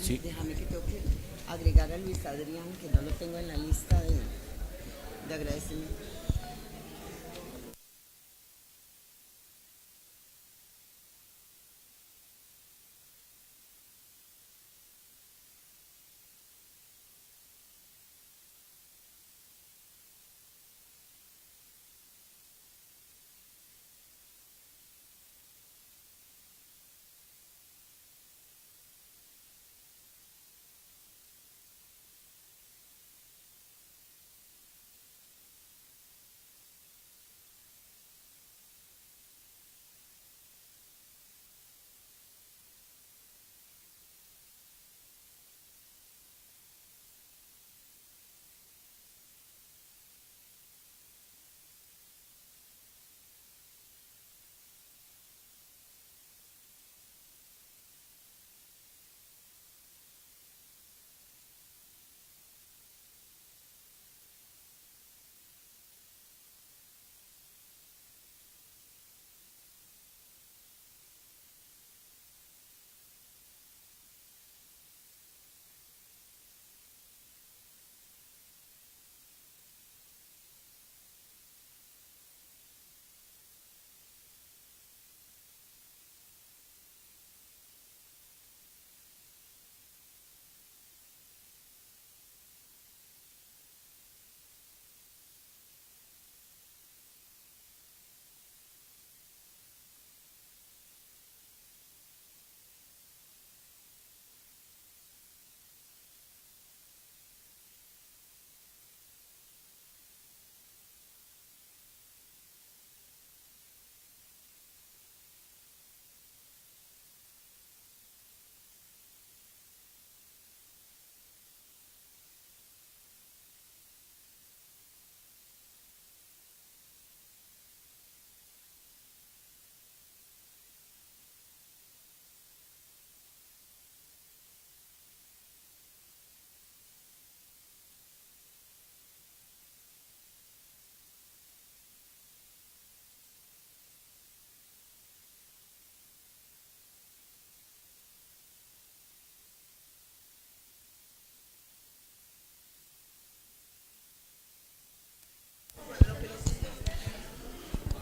Sí. Déjame que tengo que agregar a Luis Adrián, que no lo tengo en la lista de agradecimiento.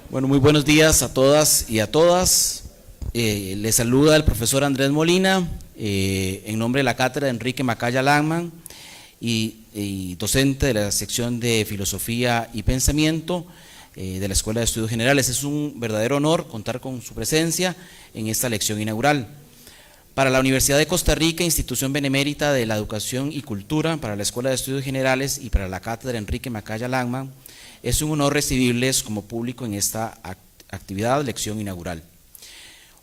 Bueno, muy buenos días a todas y a todas. Les saluda el profesor Andrés Molina, en nombre de la cátedra Enrique Macaya Langman y docente de la sección de Filosofía y Pensamiento de la Escuela de Estudios Generales. Es un verdadero honor contar con su presencia en esta lección inaugural. Para la Universidad de Costa Rica, institución benemérita de la educación y cultura, para la Escuela de Estudios Generales y para la cátedra Enrique Macaya Langman, es un honor recibirles como público en esta actividad, lección inaugural.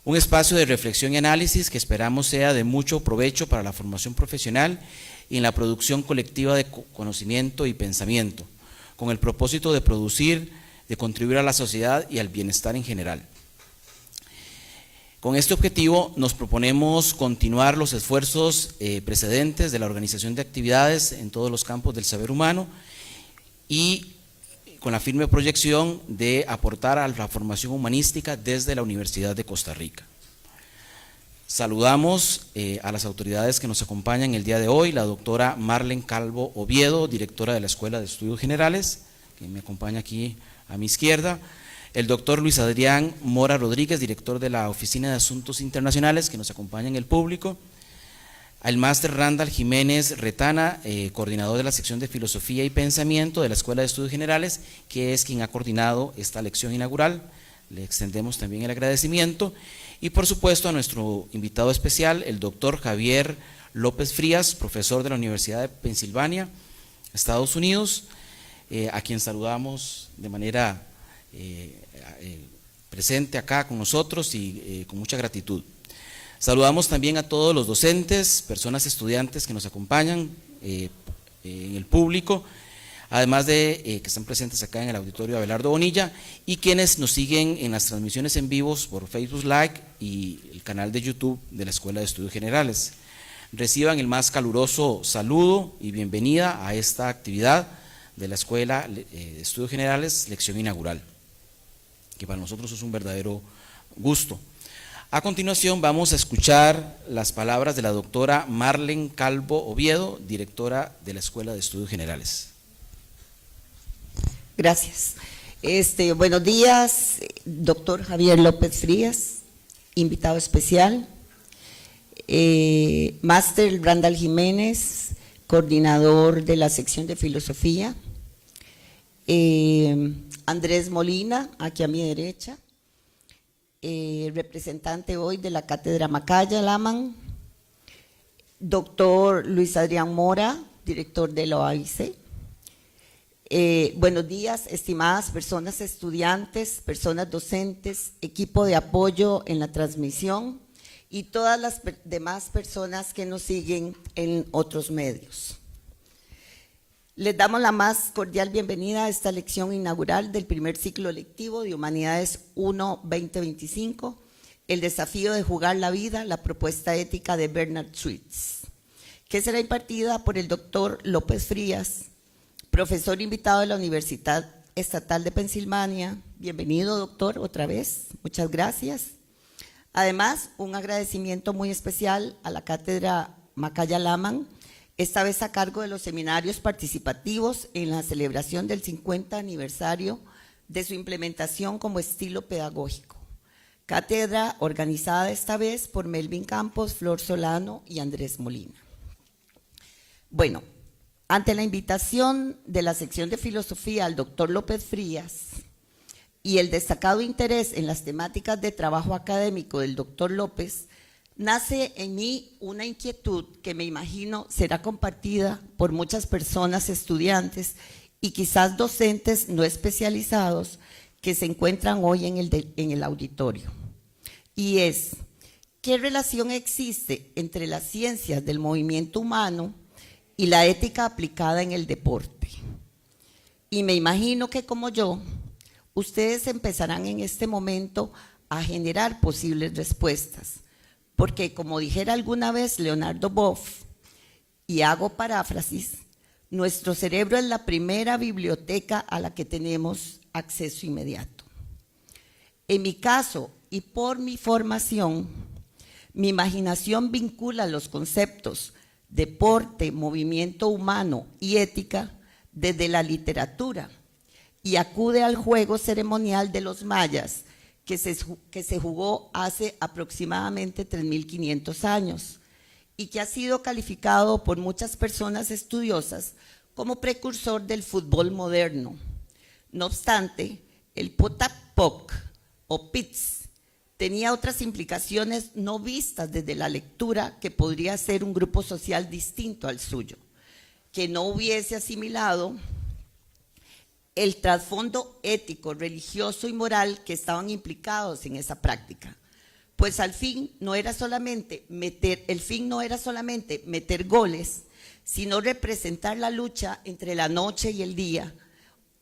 Un espacio de reflexión y análisis que esperamos sea de mucho provecho para la formación profesional y en la producción colectiva de conocimiento y pensamiento, con el propósito de producir, de contribuir a la sociedad y al bienestar en general. Con este objetivo nos proponemos continuar los esfuerzos precedentes de la organización de actividades en todos los campos del saber humano y con la firme proyección de aportar a la formación humanística desde la Universidad de Costa Rica. Saludamos a las autoridades que nos acompañan el día de hoy, la doctora Marlene Calvo Oviedo, directora de la Escuela de Estudios Generales, que me acompaña aquí a mi izquierda, el doctor Luis Adrián Mora Rodríguez, director de la Oficina de Asuntos Internacionales, que nos acompaña en el público, al máster Randall Jiménez Retana, coordinador de la sección de Filosofía y Pensamiento de la Escuela de Estudios Generales, que es quien ha coordinado esta lección inaugural. Le extendemos también el agradecimiento. Y por supuesto a nuestro invitado especial, el doctor Javier López Frías, profesor de la Universidad de Pensilvania, Estados Unidos, a quien saludamos de manera presente acá con nosotros y con mucha gratitud. Saludamos también a todos los docentes, personas estudiantes que nos acompañan en el público, además de que están presentes acá en el auditorio Abelardo Bonilla y quienes nos siguen en las transmisiones en vivos por Facebook Live y el canal de YouTube de la Escuela de Estudios Generales. Reciban el más caluroso saludo y bienvenida a esta actividad de la Escuela de Estudios Generales, lección inaugural, que para nosotros es un verdadero gusto. A continuación vamos a escuchar las palabras de la doctora Marlen Calvo Oviedo, directora de la Escuela de Estudios Generales. Gracias. Buenos días, doctor Javier López Frías, invitado especial. Máster Randall Jiménez, coordinador de la sección de filosofía. Andrés Molina, aquí a mi derecha, representante hoy de la Cátedra Macaya Laman. Doctor Luis Adrián Mora, director de la OAIC. Buenos días, estimadas personas estudiantes, personas docentes, equipo de apoyo en la transmisión y todas las demás personas que nos siguen en otros medios. Les damos la más cordial bienvenida a esta lección inaugural del primer ciclo lectivo de Humanidades 1-2025, el desafío de jugar la vida, la propuesta ética de Bernard Schwitz, que será impartida por el doctor López Frías, profesor invitado de la Universidad Estatal de Pensilvania. Bienvenido, doctor, otra vez. Muchas gracias. Además, un agradecimiento muy especial a la Cátedra Macaya Laman, esta vez a cargo de los seminarios participativos en la celebración del 50 aniversario de su implementación como estilo pedagógico. Cátedra organizada esta vez por Melvin Campos, Flor Solano y Andrés Molina. Bueno, ante la invitación de la sección de filosofía al doctor López Frías y el destacado interés en las temáticas de trabajo académico del doctor López, nace en mí una inquietud que me imagino será compartida por muchas personas, estudiantes y quizás docentes no especializados que se encuentran hoy en el auditorio. Y es, ¿qué relación existe entre las ciencias del movimiento humano y la ética aplicada en el deporte? Y me imagino que como yo, ustedes empezarán en este momento a generar posibles respuestas, porque como dijera alguna vez Leonardo Boff, y hago paráfrasis, nuestro cerebro es la primera biblioteca a la que tenemos acceso inmediato. En mi caso, y por mi formación, mi imaginación vincula los conceptos deporte, movimiento humano y ética desde la literatura y acude al juego ceremonial de los mayas que se jugó hace aproximadamente 3.500 años y que ha sido calificado por muchas personas estudiosas como precursor del fútbol moderno. No obstante, el potapoc o pits tenía otras implicaciones no vistas desde la lectura que podría ser un grupo social distinto al suyo, que no hubiese asimilado el trasfondo ético, religioso y moral que estaban implicados en esa práctica. Pues el fin no era solamente meter goles, sino representar la lucha entre la noche y el día,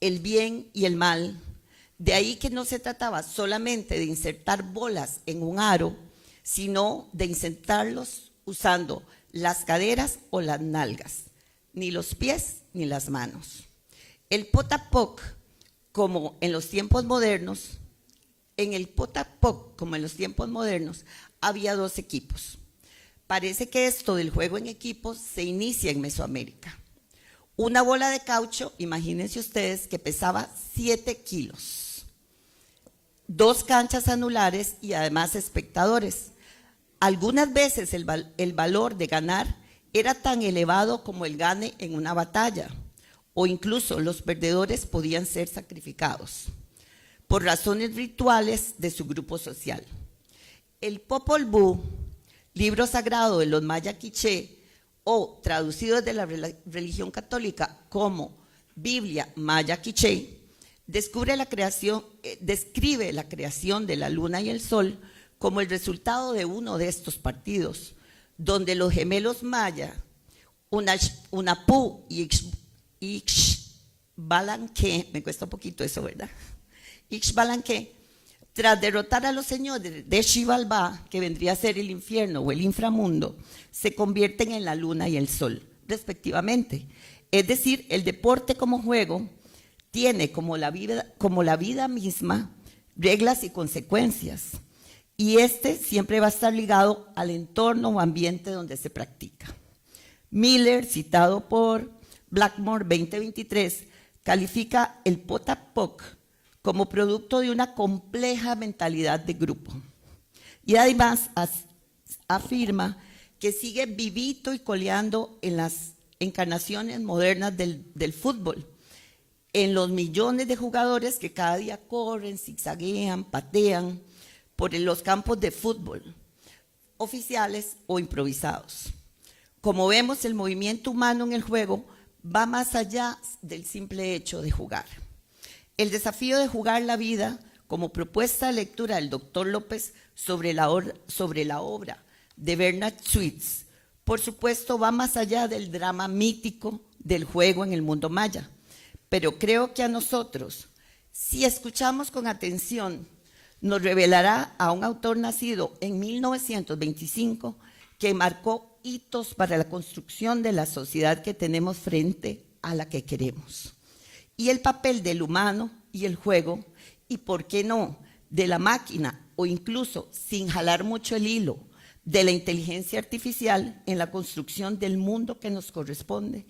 el bien y el mal. De ahí que no se trataba solamente de insertar bolas en un aro, sino de insertarlos usando las caderas o las nalgas, ni los pies ni las manos. El potapoc, como en los tiempos modernos, había dos equipos. Parece que esto del juego en equipos se inicia en Mesoamérica. Una bola de caucho, imagínense ustedes, que pesaba 7 kilos. 2 canchas anulares y además espectadores. Algunas veces el valor de ganar era tan elevado como el gane en una batalla, o incluso los perdedores podían ser sacrificados por razones rituales de su grupo social. El Popol Vuh, libro sagrado de los maya quiché, o traducido desde la religión católica como Biblia maya quiché, describe la creación de la luna y el sol como el resultado de uno de estos partidos, donde los gemelos maya, Hunahpu y Ixbalanque, me cuesta un poquito eso, ¿verdad? Ixbalanque, tras derrotar a los señores de Xibalbá, que vendría a ser el infierno o el inframundo, se convierten en la luna y el sol, respectivamente. Es decir, el deporte como juego tiene como la vida misma reglas y consecuencias. y este siempre va a estar ligado al entorno o ambiente donde se practica. Miller, citado por Blackmore 2023, califica el POTA-POC como producto de una compleja mentalidad de grupo. Y además afirma que sigue vivito y coleando en las encarnaciones modernas del fútbol, en los millones de jugadores que cada día corren, zigzaguean, patean por los campos de fútbol, oficiales o improvisados. Como vemos, el movimiento humano en el juego va más allá del simple hecho de jugar. El desafío de jugar la vida, como propuesta de lectura del doctor López sobre la obra de Bernard Sweets, por supuesto va más allá del drama mítico del juego en el mundo maya. Pero creo que a nosotros, si escuchamos con atención, nos revelará a un autor nacido en 1925 que marcó hitos para la construcción de la sociedad que tenemos frente a la que queremos. Y el papel del humano y el juego, y por qué no, de la máquina, o incluso, sin jalar mucho el hilo, de la inteligencia artificial en la construcción del mundo que nos corresponde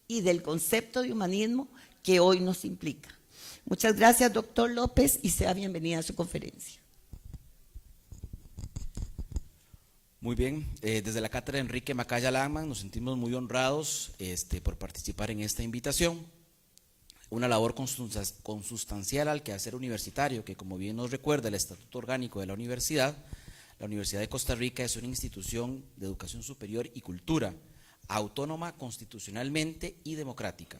y del concepto de humanismo que hoy nos implica. Muchas gracias, doctor López, y sea bienvenida a su conferencia. Muy bien, desde la cátedra Enrique Macaya Langman nos sentimos muy honrados por participar en esta invitación. Una labor consustancial al quehacer universitario, que como bien nos recuerda el Estatuto Orgánico de la Universidad de Costa Rica es una institución de educación superior y cultura, autónoma constitucionalmente y democrática.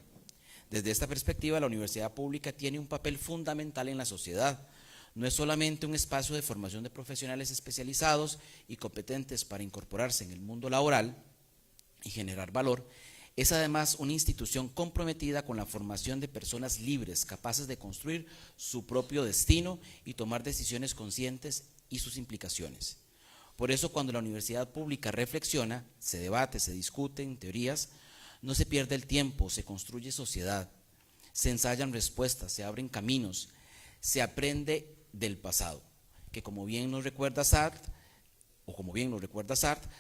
Desde esta perspectiva, la universidad pública tiene un papel fundamental en la sociedad. No es solamente un espacio de formación de profesionales especializados y competentes para incorporarse en el mundo laboral y generar valor, es además una institución comprometida con la formación de personas libres, capaces de construir su propio destino y tomar decisiones conscientes y sus implicaciones. Por eso, cuando la universidad pública reflexiona, se debate, se discuten teorías, no se pierde el tiempo, se construye sociedad, se ensayan respuestas, se abren caminos, se aprende del pasado, que como bien nos recuerda Sartre,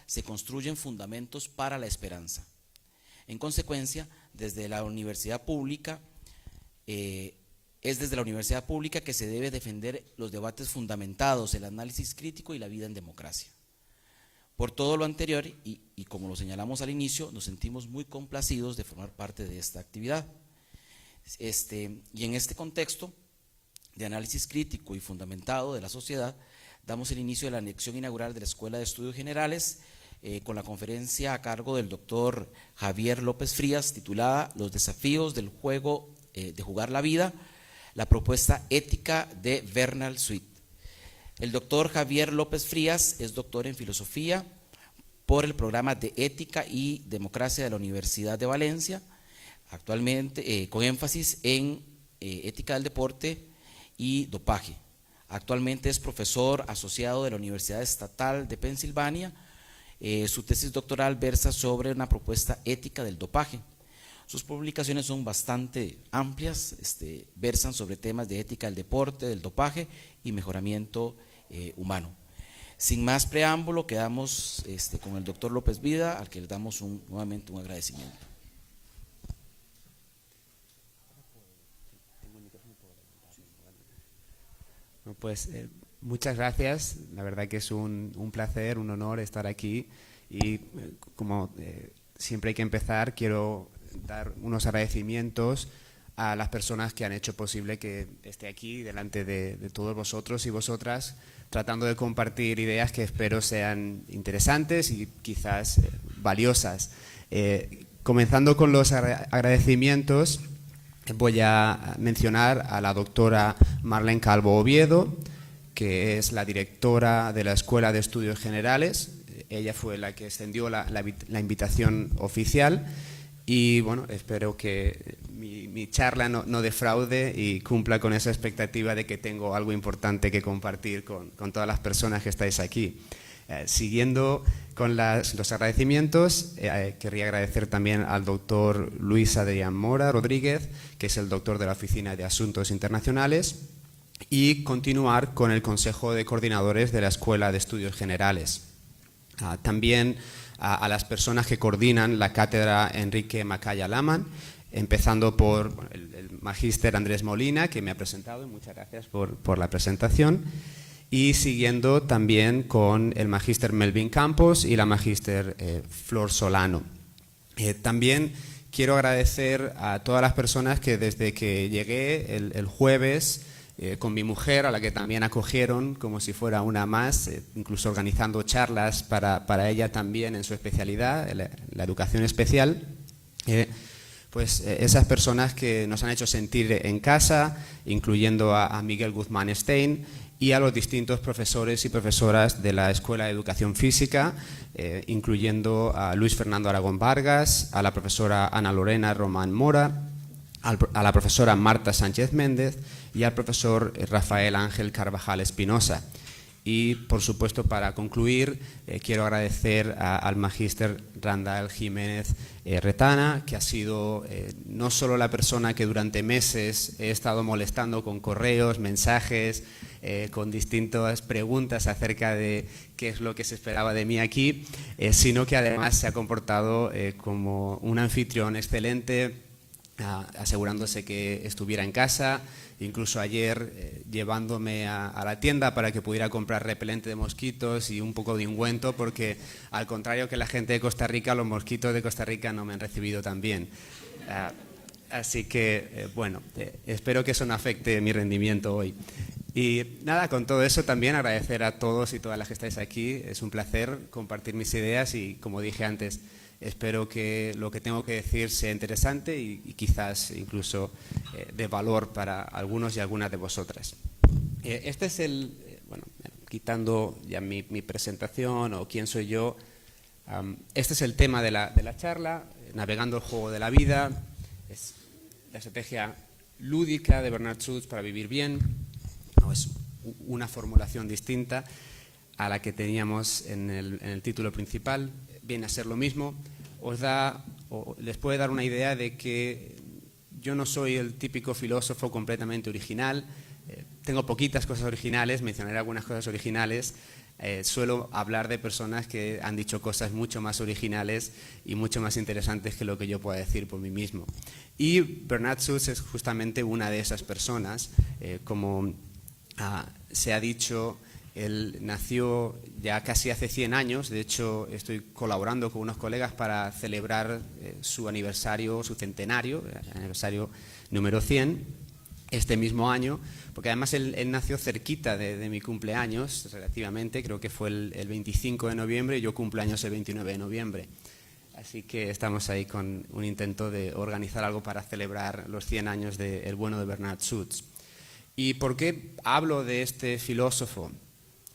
se construyen fundamentos para la esperanza. En consecuencia, desde la universidad pública, es desde la universidad pública que se debe defender los debates fundamentados, el análisis crítico y la vida en democracia. Por todo lo anterior, y como lo señalamos al inicio, nos sentimos muy complacidos de formar parte de esta actividad. Y en este contexto de análisis crítico y fundamentado de la sociedad, damos el inicio de la lección inaugural de la Escuela de Estudios Generales, con la conferencia a cargo del doctor Javier López Frías, titulada Los desafíos del juego, de jugar la vida, la propuesta ética de Bernard Sweets. El doctor Javier López Frías es doctor en filosofía por el programa de Ética y Democracia de la Universidad de Valencia, actualmente con énfasis en ética del deporte y dopaje. Actualmente es profesor asociado de la Universidad Estatal de Pensilvania. Su tesis doctoral versa sobre una propuesta ética del dopaje. Sus publicaciones son bastante amplias, versan sobre temas de ética del deporte, del dopaje y mejoramiento humano. Sin más preámbulo, quedamos con el doctor López Vida, al que le damos nuevamente un agradecimiento. Pues muchas gracias, la verdad que es un placer, un honor estar aquí y como siempre hay que empezar, quiero dar unos agradecimientos a las personas que han hecho posible que esté aquí delante de todos vosotros y vosotras, tratando de compartir ideas que espero sean interesantes y quizás valiosas. Comenzando con los agradecimientos, voy a mencionar a la doctora Marlene Calvo Oviedo, que es la directora de la Escuela de Estudios Generales. Ella fue la que extendió la invitación oficial y bueno, espero que mi charla no defraude y cumpla con esa expectativa de que tengo algo importante que compartir con todas las personas que estáis aquí. Siguiendo con los agradecimientos, querría agradecer también al doctor Luis Adrián Mora Rodríguez, que es el doctor de la Oficina de Asuntos Internacionales, y continuar con el Consejo de Coordinadores de la Escuela de Estudios Generales. También a las personas que coordinan la cátedra Enrique Macaya Lehmann, empezando por el magíster Andrés Molina, que me ha presentado, y muchas gracias por la presentación, y siguiendo también con el magíster Melvin Campos y la magíster Flor Solano. También quiero agradecer a todas las personas que desde que llegué el jueves con mi mujer, a la que también acogieron como si fuera una más, incluso organizando charlas para ella también en su especialidad, la educación especial, pues esas personas que nos han hecho sentir en casa, incluyendo a Miguel Guzmán Stein y a los distintos profesores y profesoras de la Escuela de Educación Física, incluyendo a Luis Fernando Aragón Vargas, a la profesora Ana Lorena Román Mora, a la profesora Marta Sánchez Méndez y al profesor Rafael Ángel Carvajal Espinosa. Y, por supuesto, para concluir, quiero agradecer al magíster Randall Jiménez Retana, que ha sido no solo la persona que durante meses he estado molestando con correos, mensajes, con distintas preguntas acerca de qué es lo que se esperaba de mí aquí, sino que además se ha comportado como un anfitrión excelente, asegurándose que estuviera en casa, incluso ayer llevándome a la tienda para que pudiera comprar repelente de mosquitos y un poco de ungüento, porque al contrario que la gente de Costa Rica, los mosquitos de Costa Rica no me han recibido tan bien. Así que, bueno, espero que eso no afecte mi rendimiento hoy. Y nada, con todo eso también agradecer a todos y todas las que estáis aquí. Es un placer compartir mis ideas y, como dije antes, espero que lo que tengo que decir sea interesante y quizás incluso de valor para algunos y algunas de vosotras. Este es bueno, quitando ya mi presentación o quién soy yo, este es el tema de la charla, navegando el juego de la vida, es la estrategia lúdica de Bernard Suits para vivir bien. No, es una formulación distinta a la que teníamos en el título principal. Viene a ser lo mismo, les puede dar una idea de que yo no soy el típico filósofo completamente original, tengo poquitas cosas originales, mencionaré algunas cosas originales, suelo hablar de personas que han dicho cosas mucho más originales y mucho más interesantes que lo que yo pueda decir por mí mismo. Y Bernard Suits es justamente una de esas personas, como se ha dicho. Él nació ya casi hace 100 años, de hecho estoy colaborando con unos colegas para celebrar su aniversario, su centenario, aniversario número 100, este mismo año, porque además él nació cerquita de mi cumpleaños, relativamente, creo que fue el 25 de noviembre y yo cumpleaños el 29 de noviembre. Así que estamos ahí con un intento de organizar algo para celebrar los 100 años del bueno de Bernard Suits. ¿Y por qué hablo de este filósofo?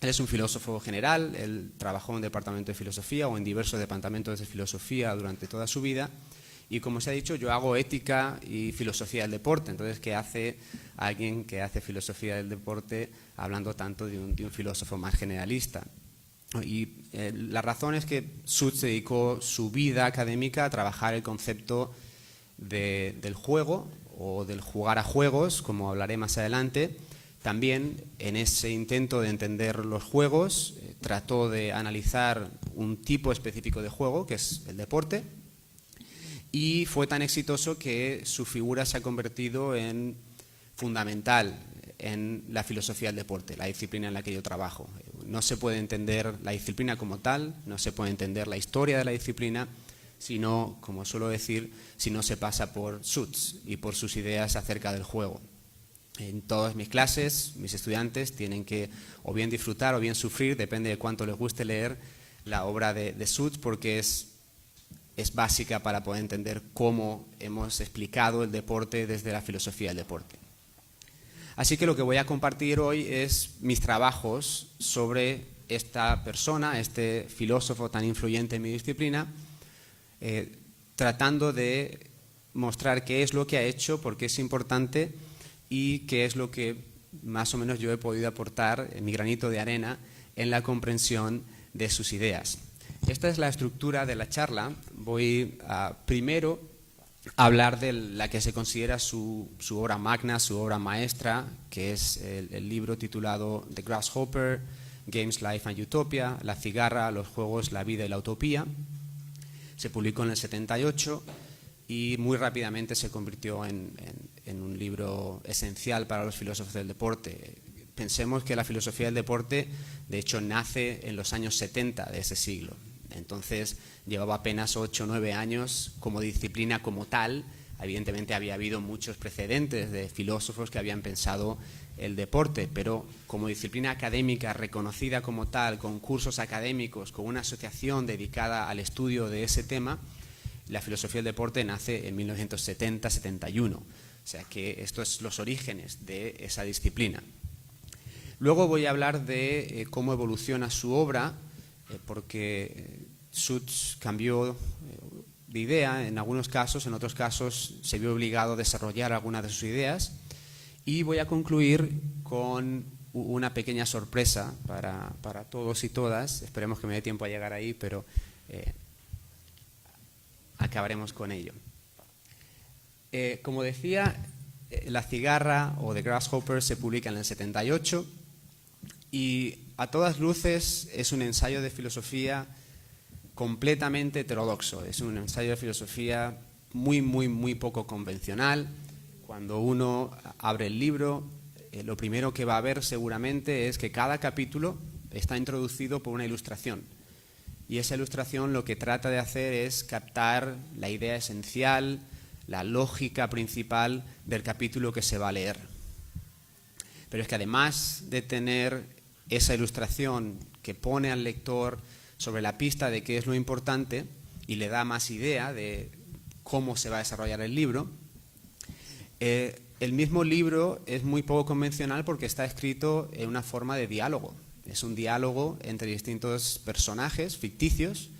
Él es un filósofo general, él trabajó en un departamento de filosofía o en diversos departamentos de filosofía durante toda su vida y, como se ha dicho, yo hago ética y filosofía del deporte. Entonces, ¿qué hace alguien que hace filosofía del deporte hablando tanto de un filósofo más generalista? Y la razón es que Suits dedicó su vida académica a trabajar el concepto del juego o del jugar a juegos, como hablaré más adelante. También, en ese intento de entender los juegos, trató de analizar un tipo específico de juego, que es el deporte, y fue tan exitoso que su figura se ha convertido en fundamental en la filosofía del deporte, la disciplina en la que yo trabajo. No se puede entender la disciplina como tal, no se puede entender la historia de la disciplina, sino, como suelo decir, si no se pasa por Suits y por sus ideas acerca del juego. En todas mis clases, mis estudiantes tienen que o bien disfrutar o bien sufrir, depende de cuánto les guste leer la obra de Suits, porque es básica para poder entender cómo hemos explicado el deporte desde la filosofía del deporte. Así que lo que voy a compartir hoy es mis trabajos sobre esta persona, este filósofo tan influyente en mi disciplina, tratando de mostrar qué es lo que ha hecho, por qué es importante y qué es lo que más o menos yo he podido aportar en mi granito de arena en la comprensión de sus ideas. Esta es la estructura de la charla. Voy primero hablar de la que se considera su obra magna, su obra maestra, que es el libro titulado The Grasshopper, Games, Life and Utopia, La cigarra, los juegos, la vida y la utopía. Se publicó en el 78 y muy rápidamente se convirtió en un libro esencial para los filósofos del deporte. Pensemos que la filosofía del deporte, de hecho, nace en los años 70 de ese siglo. Entonces, llevaba apenas 8 o 9 años como disciplina como tal. Evidentemente había habido muchos precedentes de filósofos que habían pensado el deporte, pero como disciplina académica reconocida como tal, con cursos académicos, con una asociación dedicada al estudio de ese tema, la filosofía del deporte nace en 1970-71. O sea que estos son los orígenes de esa disciplina. Luego voy a hablar de cómo evoluciona su obra, porque Suits cambió de idea en algunos casos, en otros casos se vio obligado a desarrollar algunas de sus ideas, y voy a concluir con una pequeña sorpresa para todos y todas. Esperemos que me dé tiempo a llegar ahí, pero acabaremos con ello. Como decía, La cigarra o The Grasshopper se publica en el 78 y a todas luces es un ensayo de filosofía completamente heterodoxo. Es un ensayo de filosofía muy poco convencional. Cuando uno abre el libro, lo primero que va a ver seguramente es que cada capítulo está introducido por una ilustración. Y esa ilustración lo que trata de hacer es captar la idea esencial, la lógica principal del capítulo que se va a leer. Pero es que además de tener esa ilustración que pone al lector sobre la pista de qué es lo importante y le da más idea de cómo se va a desarrollar el libro, el mismo libro es muy poco convencional porque está escrito en una forma de diálogo. Es un diálogo entre distintos personajes ficticios,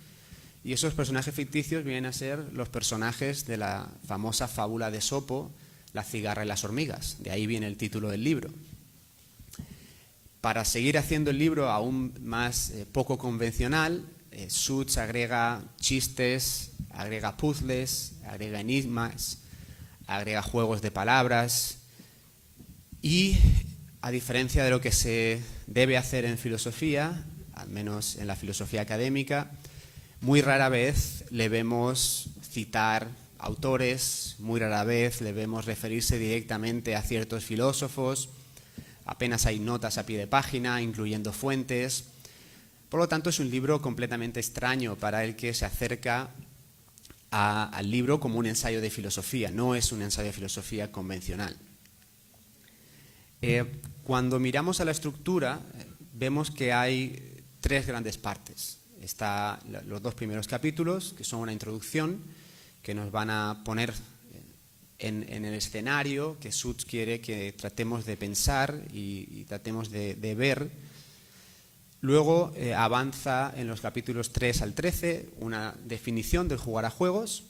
y esos personajes ficticios vienen a ser los personajes de la famosa fábula de Esopo, La cigarra y las hormigas. De ahí viene el título del libro. Para seguir haciendo el libro aún más poco convencional, Suits agrega chistes, agrega puzzles, agrega enigmas, agrega juegos de palabras y, a diferencia de lo que se debe hacer en filosofía, al menos en la filosofía académica, muy rara vez le vemos citar autores, muy rara vez le vemos referirse directamente a ciertos filósofos. Apenas hay notas a pie de página, incluyendo fuentes. Por lo tanto, es un libro completamente extraño para el que se acerca al libro como un ensayo de filosofía. No es un ensayo de filosofía convencional. Cuando miramos a la estructura, vemos que hay 3 grandes partes. Están los 2 primeros capítulos, que son una introducción, que nos van a poner en el escenario que Suits quiere que tratemos de pensar y tratemos de ver. Luego avanza en los capítulos 3 al 13 una definición del jugar a juegos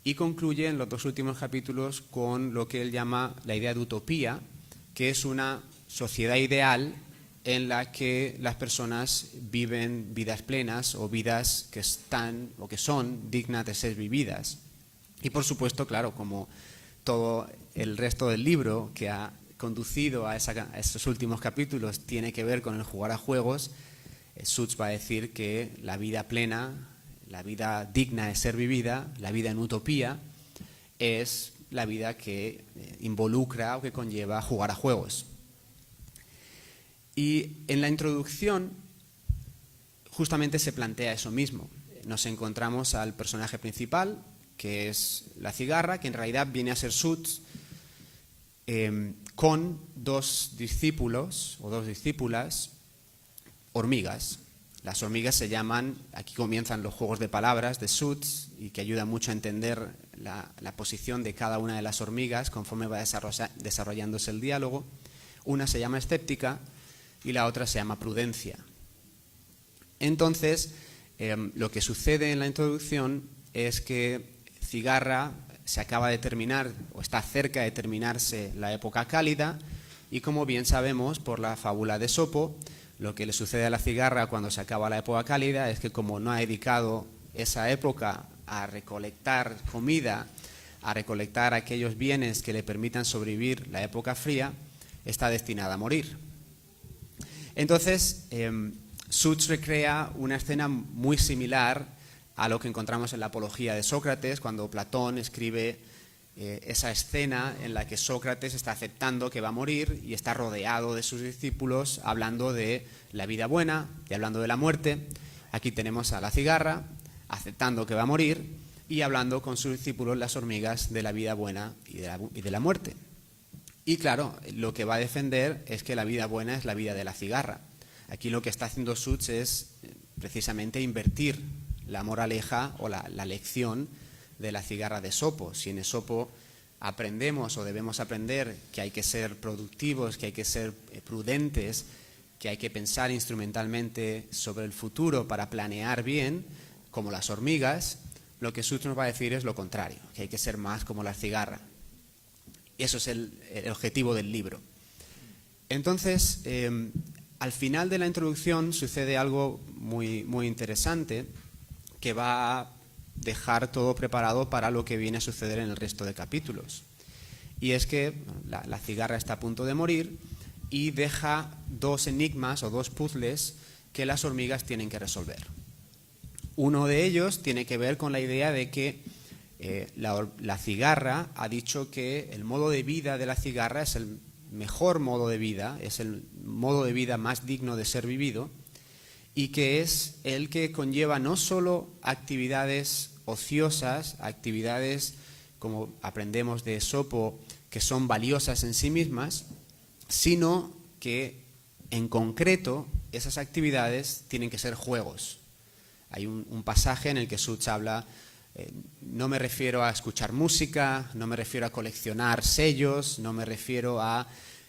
y concluye en los 2 últimos capítulos con lo que él llama la idea de utopía, que es una sociedad ideal en la que las personas viven vidas plenas o vidas que están o que son dignas de ser vividas. Y por supuesto, claro, como todo el resto del libro que ha conducido a esos últimos capítulos tiene que ver con el jugar a juegos, Suits va a decir que la vida plena, la vida digna de ser vivida, la vida en utopía, es la vida que involucra o que conlleva jugar a juegos. Y en la introducción justamente se plantea eso mismo. Nos encontramos al personaje principal, que es la cigarra, que en realidad viene a ser Suits, con 2 discípulos o 2 discípulas hormigas. Las hormigas se llaman, aquí comienzan los juegos de palabras de Suits y que ayudan mucho a entender la posición de cada una de las hormigas conforme va desarrollándose el diálogo. Una se llama escéptica y la otra se llama prudencia. Entonces, lo que sucede en la introducción es que cigarra se acaba de terminar o está cerca de terminarse la época cálida y, como bien sabemos por la fábula de Esopo, lo que le sucede a la cigarra cuando se acaba la época cálida es que, como no ha dedicado esa época a recolectar comida, a recolectar aquellos bienes que le permitan sobrevivir la época fría, está destinada a morir. Entonces, Suits recrea una escena muy similar a lo que encontramos en la Apología de Sócrates, cuando Platón escribe esa escena en la que Sócrates está aceptando que va a morir y está rodeado de sus discípulos hablando de la vida buena y hablando de la muerte. Aquí tenemos a la cigarra aceptando que va a morir y hablando con sus discípulos, las hormigas, de la vida buena y de la muerte. Y claro, lo que va a defender es que la vida buena es la vida de la cigarra. Aquí lo que está haciendo Suits es precisamente invertir la moraleja o la lección de la cigarra de Esopo. Si en Esopo aprendemos o debemos aprender que hay que ser productivos, que hay que ser prudentes, que hay que pensar instrumentalmente sobre el futuro para planear bien, como las hormigas, lo que Suits nos va a decir es lo contrario, que hay que ser más como la cigarra. Eso es el objetivo del libro. Entonces, al final de la introducción sucede algo muy, muy interesante que va a dejar todo preparado para lo que viene a suceder en el resto de capítulos. Y es que la cigarra está a punto de morir y deja dos enigmas o dos puzzles que las hormigas tienen que resolver. Uno de ellos tiene que ver con la idea de que la cigarra ha dicho que el modo de vida de la cigarra es el mejor modo de vida, es el modo de vida más digno de ser vivido, y que es el que conlleva no solo actividades ociosas, actividades como aprendemos de Esopo, que son valiosas en sí mismas, sino que en concreto esas actividades tienen que ser juegos. Hay un pasaje en el que Suits habla, no me refiero a escuchar música, no me refiero a coleccionar sellos, no me refiero a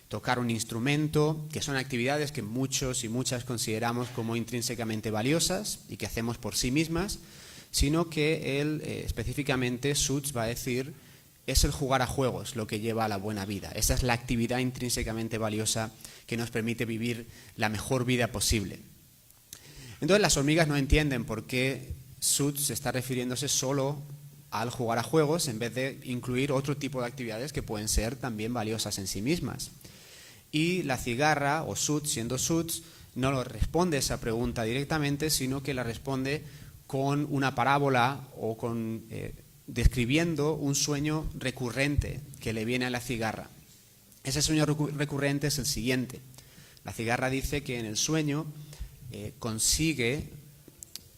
tocar un instrumento, que son actividades que muchos y muchas consideramos como intrínsecamente valiosas y que hacemos por sí mismas, sino que él específicamente, Suits, va a decir, es el jugar a juegos lo que lleva a la buena vida. Esa es la actividad intrínsecamente valiosa que nos permite vivir la mejor vida posible. Entonces las hormigas no entienden por qué Suits está refiriéndose solo al jugar a juegos en vez de incluir otro tipo de actividades que pueden ser también valiosas en sí mismas. Y la cigarra, o Suits, siendo Suits, no lo responde esa pregunta directamente, sino que la responde con una parábola o con describiendo un sueño recurrente que le viene a la cigarra. Ese sueño recurrente es el siguiente. La cigarra dice que en el sueño consigue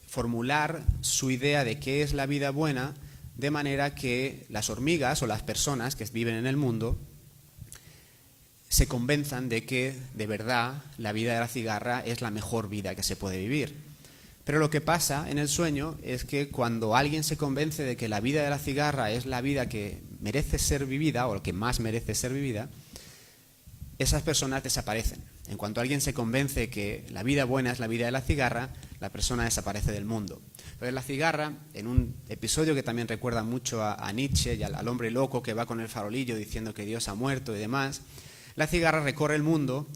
formular su idea de qué es la vida buena, de manera que las hormigas o las personas que viven en el mundo se convenzan de que de verdad la vida de la cigarra es la mejor vida que se puede vivir. Pero lo que pasa en el sueño es que cuando alguien se convence de que la vida de la cigarra es la vida que merece ser vivida o lo que más merece ser vivida, esas personas desaparecen. En cuanto alguien se convence que la vida buena es la vida de la cigarra, la persona desaparece del mundo. Entonces la cigarra, en un episodio que también recuerda mucho a Nietzsche y al hombre loco que va con el farolillo diciendo que Dios ha muerto y demás, la cigarra recorre el mundo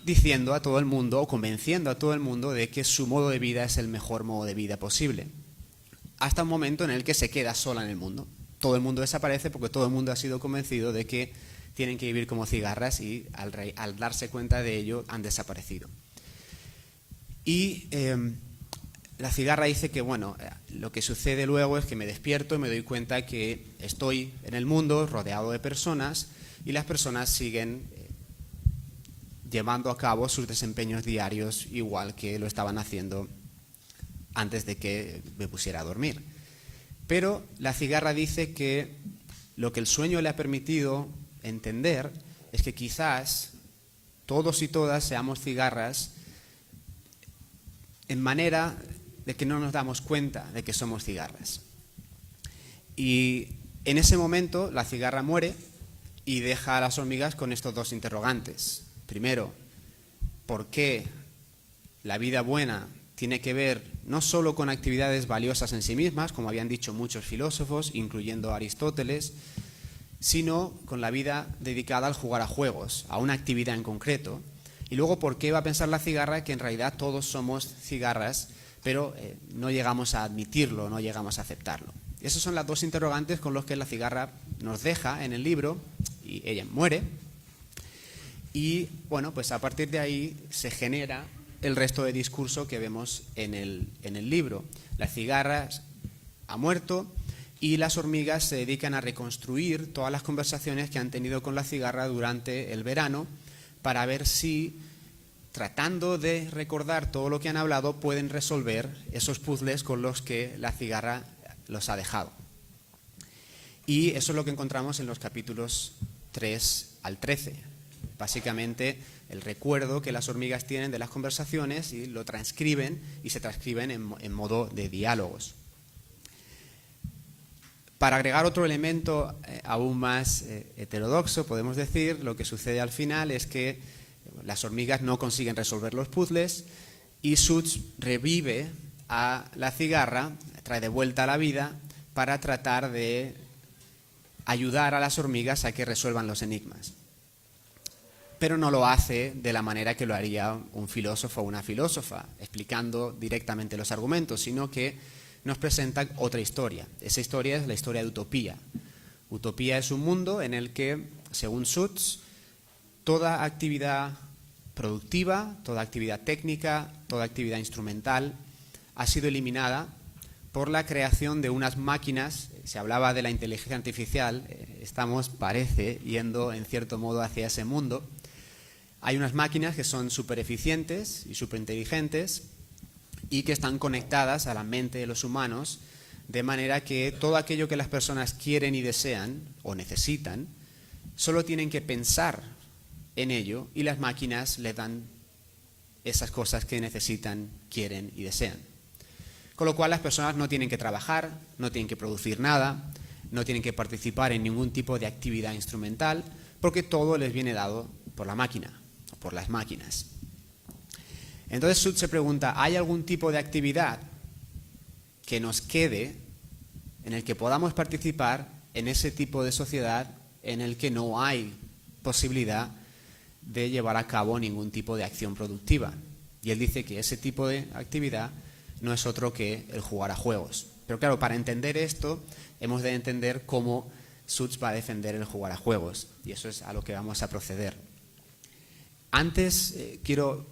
diciendo a todo el mundo o convenciendo a todo el mundo de que su modo de vida es el mejor modo de vida posible. Hasta un momento en el que se queda sola en el mundo. Todo el mundo desaparece porque todo el mundo ha sido convencido de que tienen que vivir como cigarras y al darse cuenta de ello han desaparecido. Y la cigarra dice que bueno, lo que sucede luego es que me despierto y me doy cuenta que estoy en el mundo rodeado de personas y las personas siguen llevando a cabo sus desempeños diarios igual que lo estaban haciendo antes de que me pusiera a dormir. Pero la cigarra dice que lo que el sueño le ha permitido entender es que quizás todos y todas seamos cigarras en manera de que no nos damos cuenta de que somos cigarras. Y en ese momento la cigarra muere y deja a las hormigas con estos dos interrogantes. Primero, ¿por qué la vida buena tiene que ver no solo con actividades valiosas en sí mismas, como habían dicho muchos filósofos, incluyendo Aristóteles, sino con la vida dedicada al jugar a juegos, a una actividad en concreto? Y luego, ¿por qué va a pensar la cigarra que en realidad todos somos cigarras, pero no llegamos a admitirlo, no llegamos a aceptarlo? Esas son las dos interrogantes con las que la cigarra nos deja en el libro y ella muere. Y bueno, pues a partir de ahí se genera el resto de discurso que vemos en el libro. La cigarra ha muerto y las hormigas se dedican a reconstruir todas las conversaciones que han tenido con la cigarra durante el verano para ver si, tratando de recordar todo lo que han hablado, pueden resolver esos puzzles con los que la cigarra los ha dejado. Y eso es lo que encontramos en los capítulos 3 al 13. Básicamente el recuerdo que las hormigas tienen de las conversaciones y lo transcriben y se transcriben en modo de diálogos. Para agregar otro elemento aún más heterodoxo, podemos decir, lo que sucede al final es que las hormigas no consiguen resolver los puzzles y Suits revive a la cigarra, trae de vuelta a la vida para tratar de ayudar a las hormigas a que resuelvan los enigmas. Pero no lo hace de la manera que lo haría un filósofo o una filósofa, explicando directamente los argumentos, sino que nos presenta otra historia. Esa historia es la historia de Utopía. Utopía es un mundo en el que, según Suits, toda actividad productiva, toda actividad técnica, toda actividad instrumental ha sido eliminada por la creación de unas máquinas. Se hablaba de la inteligencia artificial, estamos, parece, yendo en cierto modo hacia ese mundo. Hay unas máquinas que son súper eficientes y súper inteligentes y que están conectadas a la mente de los humanos, de manera que todo aquello que las personas quieren y desean o necesitan, solo tienen que pensar en ello y las máquinas les dan esas cosas que necesitan, quieren y desean. Con lo cual las personas no tienen que trabajar, no tienen que producir nada, no tienen que participar en ningún tipo de actividad instrumental, porque todo les viene dado por la máquina o por las máquinas. Entonces Suits se pregunta, ¿hay algún tipo de actividad que nos quede en el que podamos participar en ese tipo de sociedad en el que no hay posibilidad de llevar a cabo ningún tipo de acción productiva? Y él dice que ese tipo de actividad no es otro que el jugar a juegos. Pero claro, para entender esto hemos de entender cómo Suits va a defender el jugar a juegos, y eso es a lo que vamos a proceder. Antes quiero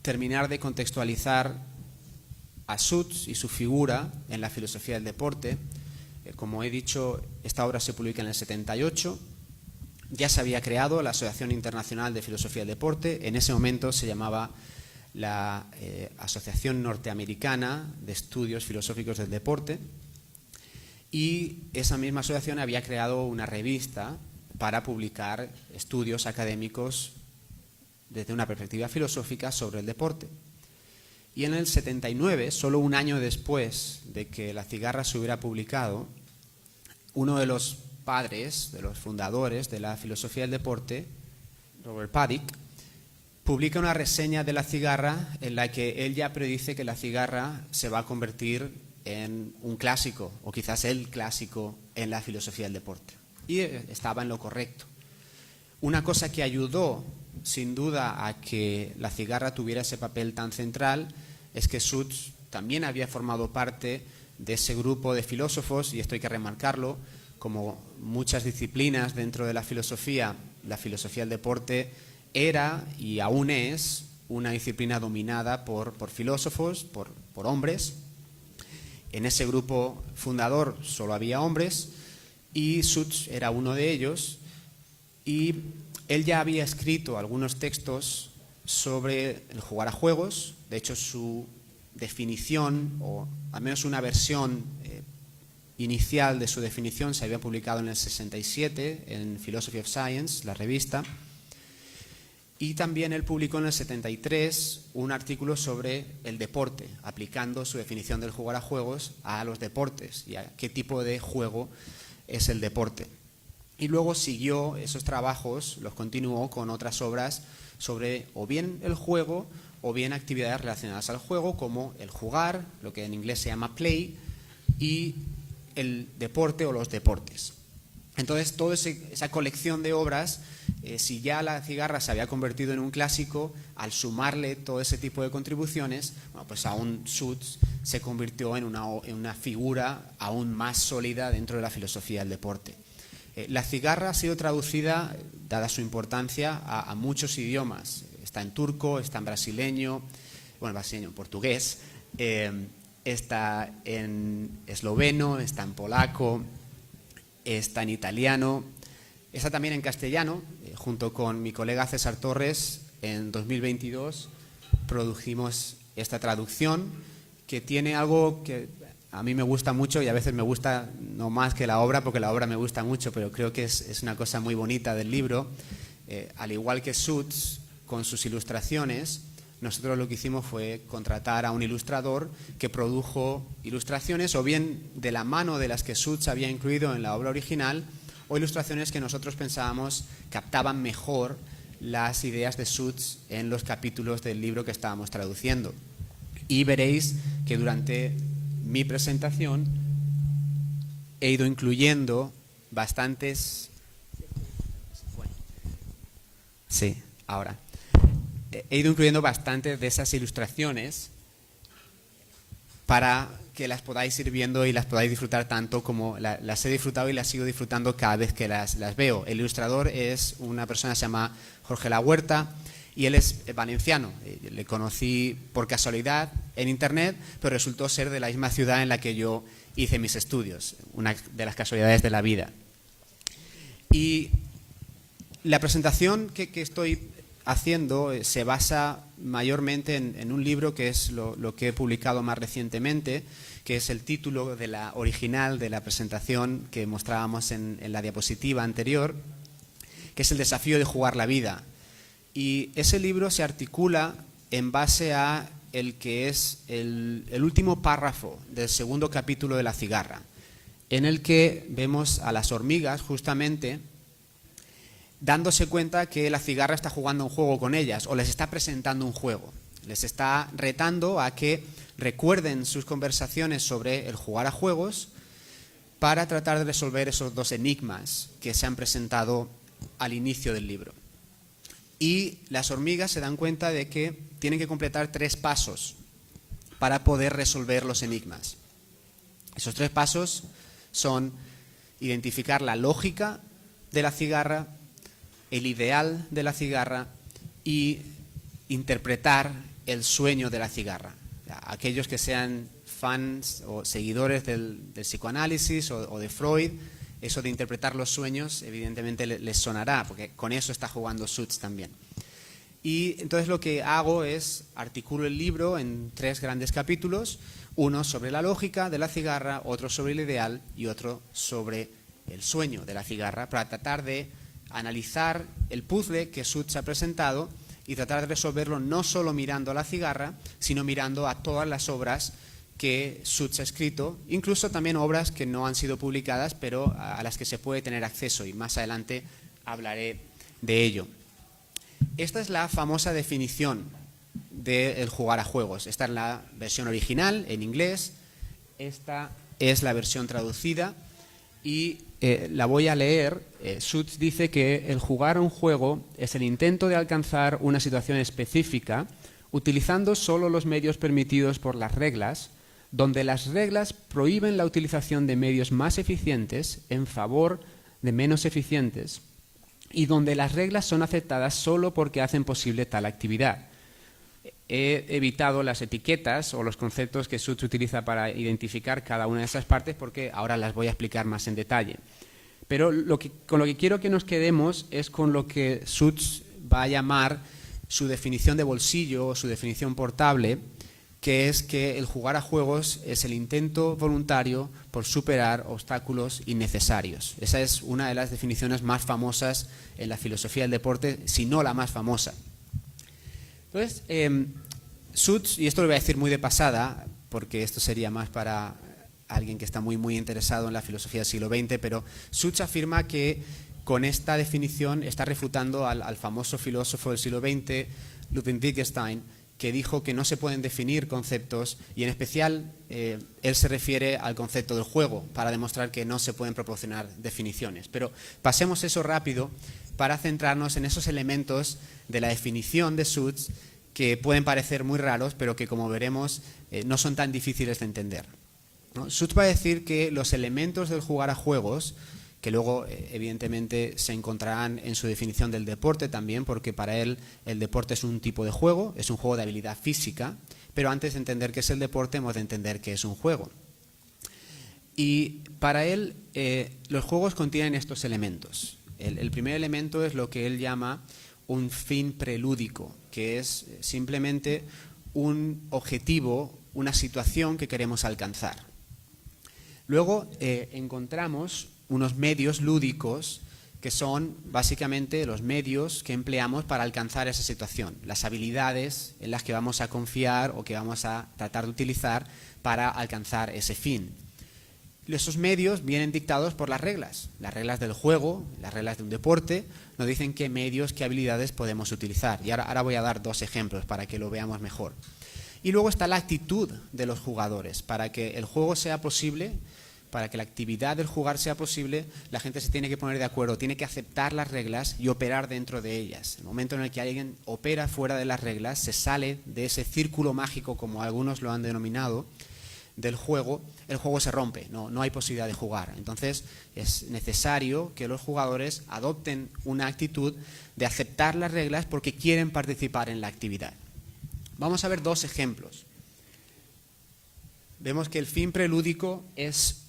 terminar de contextualizar a Suits y su figura en la filosofía del deporte. Como he dicho, esta obra se publica en el 78. Ya se había creado la Asociación Internacional de Filosofía del Deporte. En ese momento se llamaba la Asociación Norteamericana de Estudios Filosóficos del Deporte. Y esa misma asociación había creado una revista para publicar estudios académicos desde una perspectiva filosófica sobre el deporte. Y en el 79, solo un año después de que La cigarra se hubiera publicado, uno de los padres, de los fundadores de la filosofía del deporte, Robert Paddick, publica una reseña de La cigarra en la que él ya predice que La cigarra se va a convertir en un clásico, o quizás el clásico en la filosofía del deporte. Y estaba en lo correcto. Una cosa que ayudó sin duda a que La cigarra tuviera ese papel tan central es que Suits también había formado parte de ese grupo de filósofos, y esto hay que remarcarlo, como muchas disciplinas dentro de la filosofía del deporte era y aún es una disciplina dominada por filósofos, por hombres. En ese grupo fundador solo había hombres y Suits era uno de ellos, y él ya había escrito algunos textos sobre el jugar a juegos. De hecho, su definición, o al menos una versión inicial de su definición, se había publicado en el 67 en Philosophy of Science, la revista. Y también él publicó en el 73 un artículo sobre el deporte, aplicando su definición del jugar a juegos a los deportes y a qué tipo de juego es el deporte. Y luego siguió esos trabajos, los continuó con otras obras sobre o bien el juego o bien actividades relacionadas al juego, como el jugar, lo que en inglés se llama play, y el deporte o los deportes. Entonces, toda esa colección de obras si ya la cigarra se había convertido en un clásico, al sumarle todo ese tipo de contribuciones, bueno, pues aún Suits se convirtió en una figura aún más sólida dentro de la filosofía del deporte. La cigarra ha sido traducida, dada su importancia, a muchos idiomas. Está en turco, está en brasileño, en portugués, está en esloveno, está en polaco, está en italiano, está también en castellano. Junto con mi colega César Torres, en 2022 produjimos esta traducción que tiene algo que a mí me gusta mucho y a veces me gusta no más que la obra, porque la obra me gusta mucho, pero creo que es una cosa muy bonita del libro. Al igual que Suits, con sus ilustraciones, nosotros lo que hicimos fue contratar a un ilustrador que produjo ilustraciones o bien de la mano de las que Suits había incluido en la obra original, o ilustraciones que nosotros pensábamos captaban mejor las ideas de Suits en los capítulos del libro que estábamos traduciendo. Y veréis que durante mi presentación he ido incluyendo bastantes... Sí, ahora. He ido incluyendo bastantes de esas ilustraciones para que las podáis ir viendo y las podáis disfrutar tanto como las he disfrutado y las sigo disfrutando cada vez que las veo. El ilustrador es una persona que se llama Jorge La Huerta y él es valenciano. Le conocí por casualidad en internet, pero resultó ser de la misma ciudad en la que yo hice mis estudios, una de las casualidades de la vida. Y la presentación que estoy haciendo se basa mayormente en un libro que es lo que he publicado más recientemente, que es el título de la original de la presentación que mostrábamos en la diapositiva anterior, que es El desafío de jugar la vida. Y ese libro se articula en base a el que es el último párrafo del segundo capítulo de La cigarra, en el que vemos a las hormigas justamente dándose cuenta que la cigarra está jugando un juego con ellas o les está presentando un juego. Les está retando a que recuerden sus conversaciones sobre el jugar a juegos para tratar de resolver esos dos enigmas que se han presentado al inicio del libro. Y las hormigas se dan cuenta de que tienen que completar 3 pasos para poder resolver los enigmas. Esos 3 pasos son identificar la lógica de la cigarra, el ideal de la cigarra y interpretar el sueño de la cigarra. Aquellos que sean fans o seguidores del psicoanálisis o de Freud, eso de interpretar los sueños evidentemente les sonará, porque con eso está jugando Suits también. Y entonces lo que hago es articulo el libro en 3 grandes capítulos, uno sobre la lógica de la cigarra, otro sobre el ideal y otro sobre el sueño de la cigarra, para tratar de analizar el puzzle que Suits ha presentado y tratar de resolverlo no solo mirando a la cigarra, sino mirando a todas las obras que Suits ha escrito, incluso también obras que no han sido publicadas, pero a las que se puede tener acceso, y más adelante hablaré de ello. Esta es la famosa definición del jugar a juegos. Esta es la versión original en inglés, esta es la versión traducida y la voy a leer. Suits dice que el jugar a un juego es el intento de alcanzar una situación específica utilizando solo los medios permitidos por las reglas, donde las reglas prohíben la utilización de medios más eficientes en favor de menos eficientes y donde las reglas son aceptadas solo porque hacen posible tal actividad. He evitado las etiquetas o los conceptos que Suits utiliza para identificar cada una de esas partes porque ahora las voy a explicar más en detalle. Pero con lo que quiero que nos quedemos es con lo que Suits va a llamar su definición de bolsillo o su definición portable, que es que el jugar a juegos es el intento voluntario por superar obstáculos innecesarios. Esa es una de las definiciones más famosas en la filosofía del deporte, si no la más famosa. Entonces, Suits, y esto lo voy a decir muy de pasada, porque esto sería más para alguien que está muy interesado en la filosofía del siglo XX, pero Suits afirma que con esta definición está refutando al famoso filósofo del siglo XX, Ludwig Wittgenstein, que dijo que no se pueden definir conceptos y en especial él se refiere al concepto del juego para demostrar que no se pueden proporcionar definiciones. Pero pasemos eso rápido para centrarnos en esos elementos de la definición de Suits que pueden parecer muy raros, pero que, como veremos, no son tan difíciles de entender, ¿no? Suits va a decir que los elementos del jugar a juegos, que luego evidentemente se encontrarán en su definición del deporte también, porque para él el deporte es un tipo de juego, es un juego de habilidad física, pero antes de entender qué es el deporte hemos de entender qué es un juego. Y para él los juegos contienen estos elementos. El primer elemento es lo que él llama un fin prelúdico, que es simplemente un objetivo, una situación que queremos alcanzar. Luego encontramos unos medios lúdicos que son básicamente los medios que empleamos para alcanzar esa situación, las habilidades en las que vamos a confiar o que vamos a tratar de utilizar para alcanzar ese fin. Esos medios vienen dictados por las reglas del juego, las reglas de un deporte, nos dicen qué medios, qué habilidades podemos utilizar. Y ahora voy a dar 2 ejemplos para que lo veamos mejor. Y luego está la actitud de los jugadores. Para que el juego sea posible, para que la actividad del jugar sea posible, la gente se tiene que poner de acuerdo, tiene que aceptar las reglas y operar dentro de ellas. El momento en el que alguien opera fuera de las reglas, se sale de ese círculo mágico, como algunos lo han denominado, del juego, el juego se rompe, no hay posibilidad de jugar. Entonces es necesario que los jugadores adopten una actitud de aceptar las reglas porque quieren participar en la actividad. Vamos a ver 2 ejemplos. Vemos que el fin prelúdico es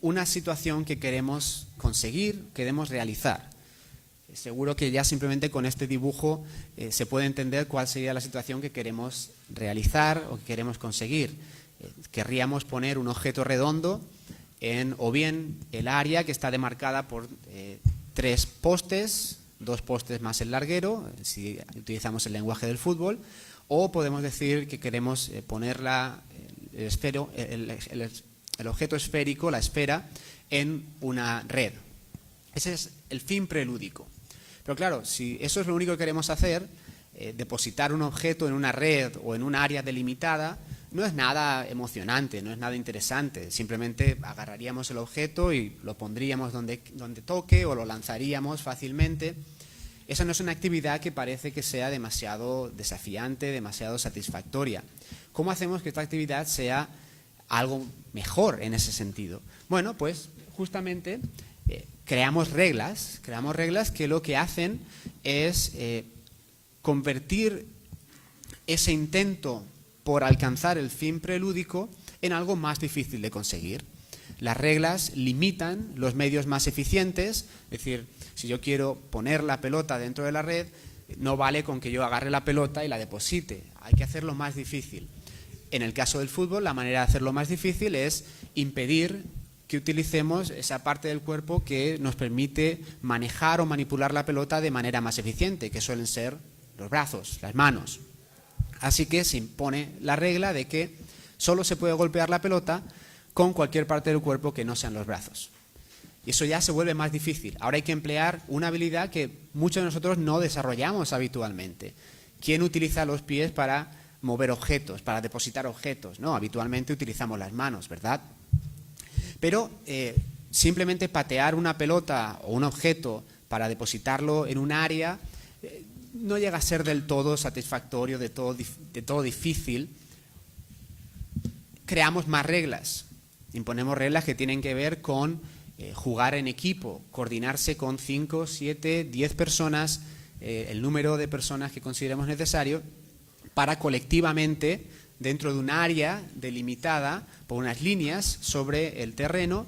una situación que queremos conseguir, queremos realizar. Seguro que ya simplemente con este dibujo se puede entender cuál sería la situación que queremos realizar o que queremos conseguir. Querríamos poner un objeto redondo en o bien el área que está demarcada por 3 postes, 2 postes más el larguero, si utilizamos el lenguaje del fútbol, o podemos decir que queremos poner el objeto esférico, la esfera, en una red. Ese es el fin prelúdico. Pero claro, si eso es lo único que queremos hacer, depositar un objeto en una red o en un área delimitada, no es nada emocionante, no es nada interesante. Simplemente agarraríamos el objeto y lo pondríamos donde toque o lo lanzaríamos fácilmente. Esa no es una actividad que parece que sea demasiado desafiante, demasiado satisfactoria. ¿Cómo hacemos que esta actividad sea algo mejor en ese sentido? Bueno, pues justamente creamos reglas que lo que hacen es convertir ese intento por alcanzar el fin prelúdico en algo más difícil de conseguir. Las reglas limitan los medios más eficientes, es decir, si yo quiero poner la pelota dentro de la red, no vale con que yo agarre la pelota y la deposite, hay que hacerlo más difícil. En el caso del fútbol, la manera de hacerlo más difícil es impedir que utilicemos esa parte del cuerpo que nos permite manejar o manipular la pelota de manera más eficiente, que suelen ser los brazos, las manos. Así que se impone la regla de que solo se puede golpear la pelota con cualquier parte del cuerpo que no sean los brazos. Y eso ya se vuelve más difícil. Ahora hay que emplear una habilidad que muchos de nosotros no desarrollamos habitualmente. ¿Quién utiliza los pies para mover objetos, para depositar objetos? No, habitualmente utilizamos las manos, ¿verdad? Pero simplemente patear una pelota o un objeto para depositarlo en un área no llega a ser del todo satisfactorio, de todo difícil. Creamos más reglas, imponemos reglas que tienen que ver con jugar en equipo, coordinarse con 5, 7, 10 personas, el número de personas que consideremos necesario, para colectivamente, dentro de un área delimitada por unas líneas sobre el terreno,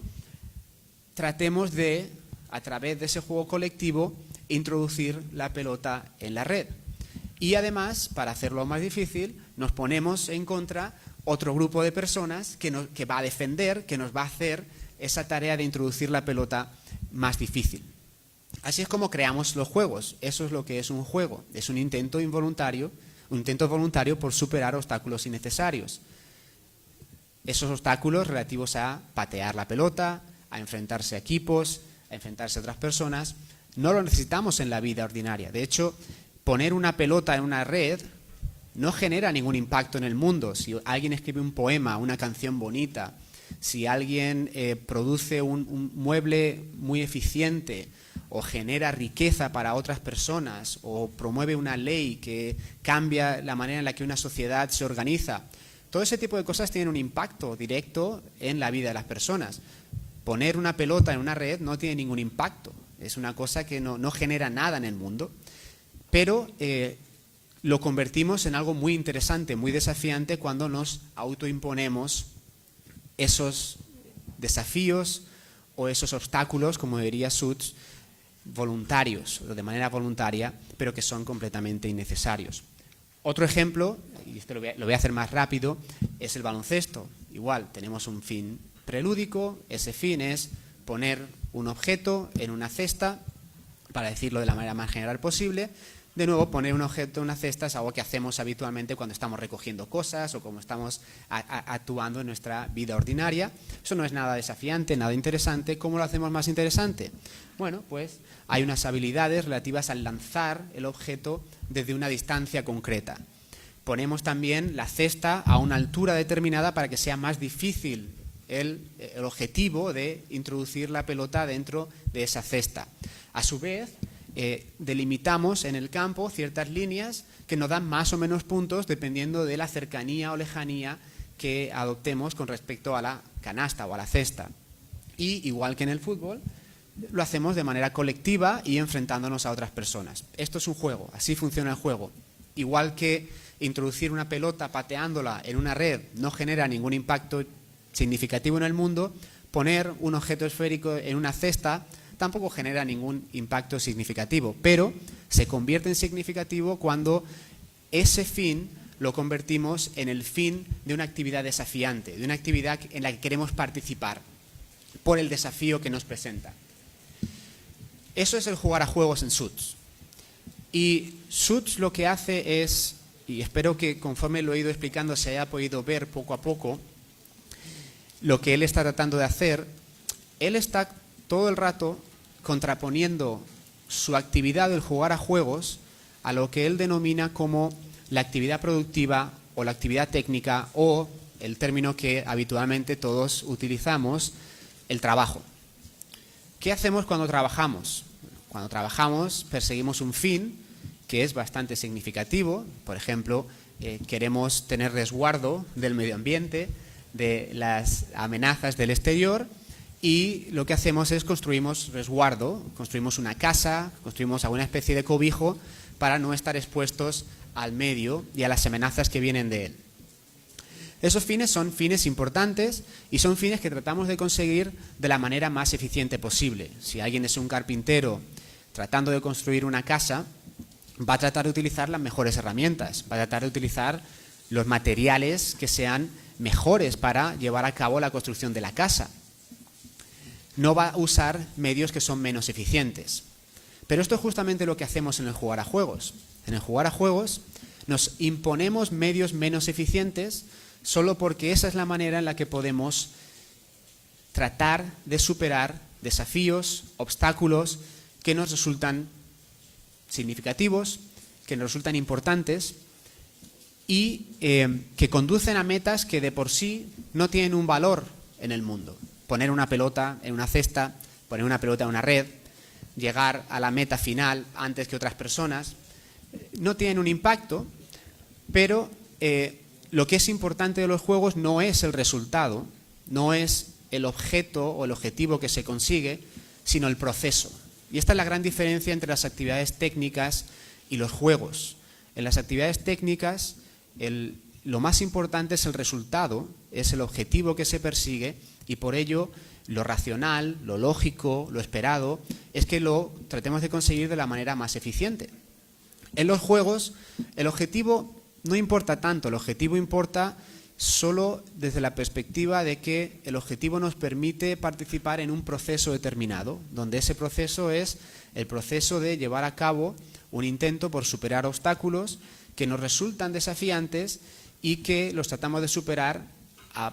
tratemos de, a través de ese juego colectivo, introducir la pelota en la red. Y además, para hacerlo más difícil, nos ponemos en contra otro grupo de personas que va a defender, que nos va a hacer esa tarea de introducir la pelota más difícil. Así es como creamos los juegos. Eso es lo que es un juego. Es un intento voluntario por superar obstáculos innecesarios. Esos obstáculos relativos a patear la pelota, a enfrentarse a equipos, a enfrentarse a otras personas, no lo necesitamos en la vida ordinaria. De hecho, poner una pelota en una red no genera ningún impacto en el mundo. Si alguien escribe un poema, una canción bonita, si alguien produce un mueble muy eficiente o genera riqueza para otras personas, o promueve una ley que cambia la manera en la que una sociedad se organiza, todo ese tipo de cosas tienen un impacto directo en la vida de las personas. Poner una pelota en una red no tiene ningún impacto, es una cosa que no genera nada en el mundo, pero lo convertimos en algo muy interesante, muy desafiante cuando nos autoimponemos esos desafíos o esos obstáculos, como diría Suits, voluntarios, o de manera voluntaria, pero que son completamente innecesarios. Otro ejemplo, y esto lo voy a hacer más rápido, es el baloncesto. Igual, tenemos un fin prelúdico, ese fin es poner un objeto en una cesta, para decirlo de la manera más general posible. De nuevo, poner un objeto en una cesta es algo que hacemos habitualmente cuando estamos recogiendo cosas o como estamos actuando en nuestra vida ordinaria. Eso no es nada desafiante, nada interesante. ¿Cómo lo hacemos más interesante? Bueno, pues hay unas habilidades relativas al lanzar el objeto desde una distancia concreta. Ponemos también la cesta a una altura determinada para que sea más difícil el objetivo de introducir la pelota dentro de esa cesta. A su vez, delimitamos en el campo ciertas líneas que nos dan más o menos puntos dependiendo de la cercanía o lejanía que adoptemos con respecto a la canasta o a la cesta. Y igual que en el fútbol, lo hacemos de manera colectiva y enfrentándonos a otras personas. Esto es un juego, así funciona el juego. Igual que introducir una pelota pateándola en una red no genera ningún impacto significativo en el mundo, poner un objeto esférico en una cesta tampoco genera ningún impacto significativo, pero se convierte en significativo cuando ese fin lo convertimos en el fin de una actividad desafiante, de una actividad en la que queremos participar por el desafío que nos presenta. Eso es el jugar a juegos en Suits. Y Suits lo que hace es, y espero que conforme lo he ido explicando se haya podido ver poco a poco, lo que él está tratando de hacer. Él está todo el rato contraponiendo su actividad del jugar a juegos a lo que él denomina como la actividad productiva o la actividad técnica o el término que habitualmente todos utilizamos, el trabajo. ¿Qué hacemos cuando trabajamos? Cuando trabajamos perseguimos un fin que es bastante significativo. Por ejemplo, queremos tener resguardo del medio ambiente, de las amenazas del exterior, y lo que hacemos es construimos resguardo, construimos una casa, construimos alguna especie de cobijo para no estar expuestos al medio y a las amenazas que vienen de él. Esos fines son fines importantes y son fines que tratamos de conseguir de la manera más eficiente posible. Si alguien es un carpintero tratando de construir una casa, va a tratar de utilizar las mejores herramientas, va a tratar de utilizar los materiales que sean mejores para llevar a cabo la construcción de la casa. No va a usar medios que son menos eficientes. Pero esto es justamente lo que hacemos en el jugar a juegos. En el jugar a juegos nos imponemos medios menos eficientes solo porque esa es la manera en la que podemos tratar de superar desafíos, obstáculos que nos resultan significativos, que nos resultan importantes y que conducen a metas que de por sí no tienen un valor en el mundo. Poner una pelota en una cesta, poner una pelota en una red, llegar a la meta final antes que otras personas, no tienen un impacto, pero lo que es importante de los juegos no es el resultado, no es el objeto o el objetivo que se consigue, sino el proceso. Y esta es la gran diferencia entre las actividades técnicas y los juegos. En las actividades técnicas, lo más importante es el resultado, es el objetivo que se persigue, y por ello lo racional, lo lógico, lo esperado, es que lo tratemos de conseguir de la manera más eficiente. En los juegos, el objetivo no importa tanto, el objetivo importa solo desde la perspectiva de que el objetivo nos permite participar en un proceso determinado, donde ese proceso es el proceso de llevar a cabo un intento por superar obstáculos que nos resultan desafiantes y que los tratamos de superar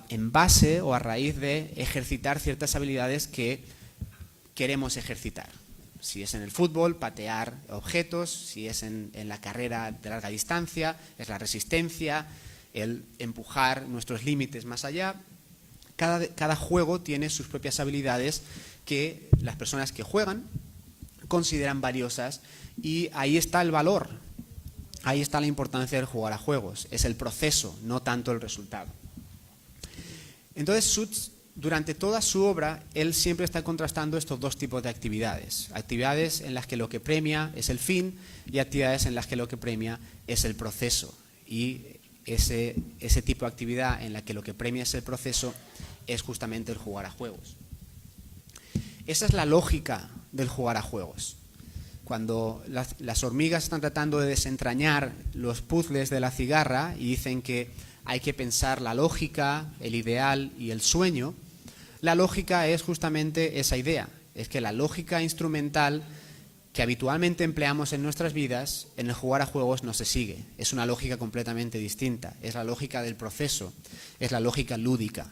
en base o a raíz de ejercitar ciertas habilidades que queremos ejercitar. Si es en el fútbol, patear objetos; si es en la carrera de larga distancia, es la resistencia, el empujar nuestros límites más allá. Cada juego tiene sus propias habilidades que las personas que juegan consideran valiosas, y ahí está el valor, ahí está la importancia del jugar a juegos, es el proceso, no tanto el resultado. Entonces Suits, durante toda su obra, él siempre está contrastando estos dos tipos de actividades. Actividades en las que lo que premia es el fin y actividades en las que lo que premia es el proceso. Y ese tipo de actividad en la que lo que premia es el proceso es justamente el jugar a juegos. Esa es la lógica del jugar a juegos. Cuando las hormigas están tratando de desentrañar los puzzles de la cigarra y dicen que hay que pensar la lógica, el ideal y el sueño, la lógica es justamente esa idea. Es que la lógica instrumental que habitualmente empleamos en nuestras vidas, en el jugar a juegos no se sigue. Es una lógica completamente distinta. Es la lógica del proceso, es la lógica lúdica.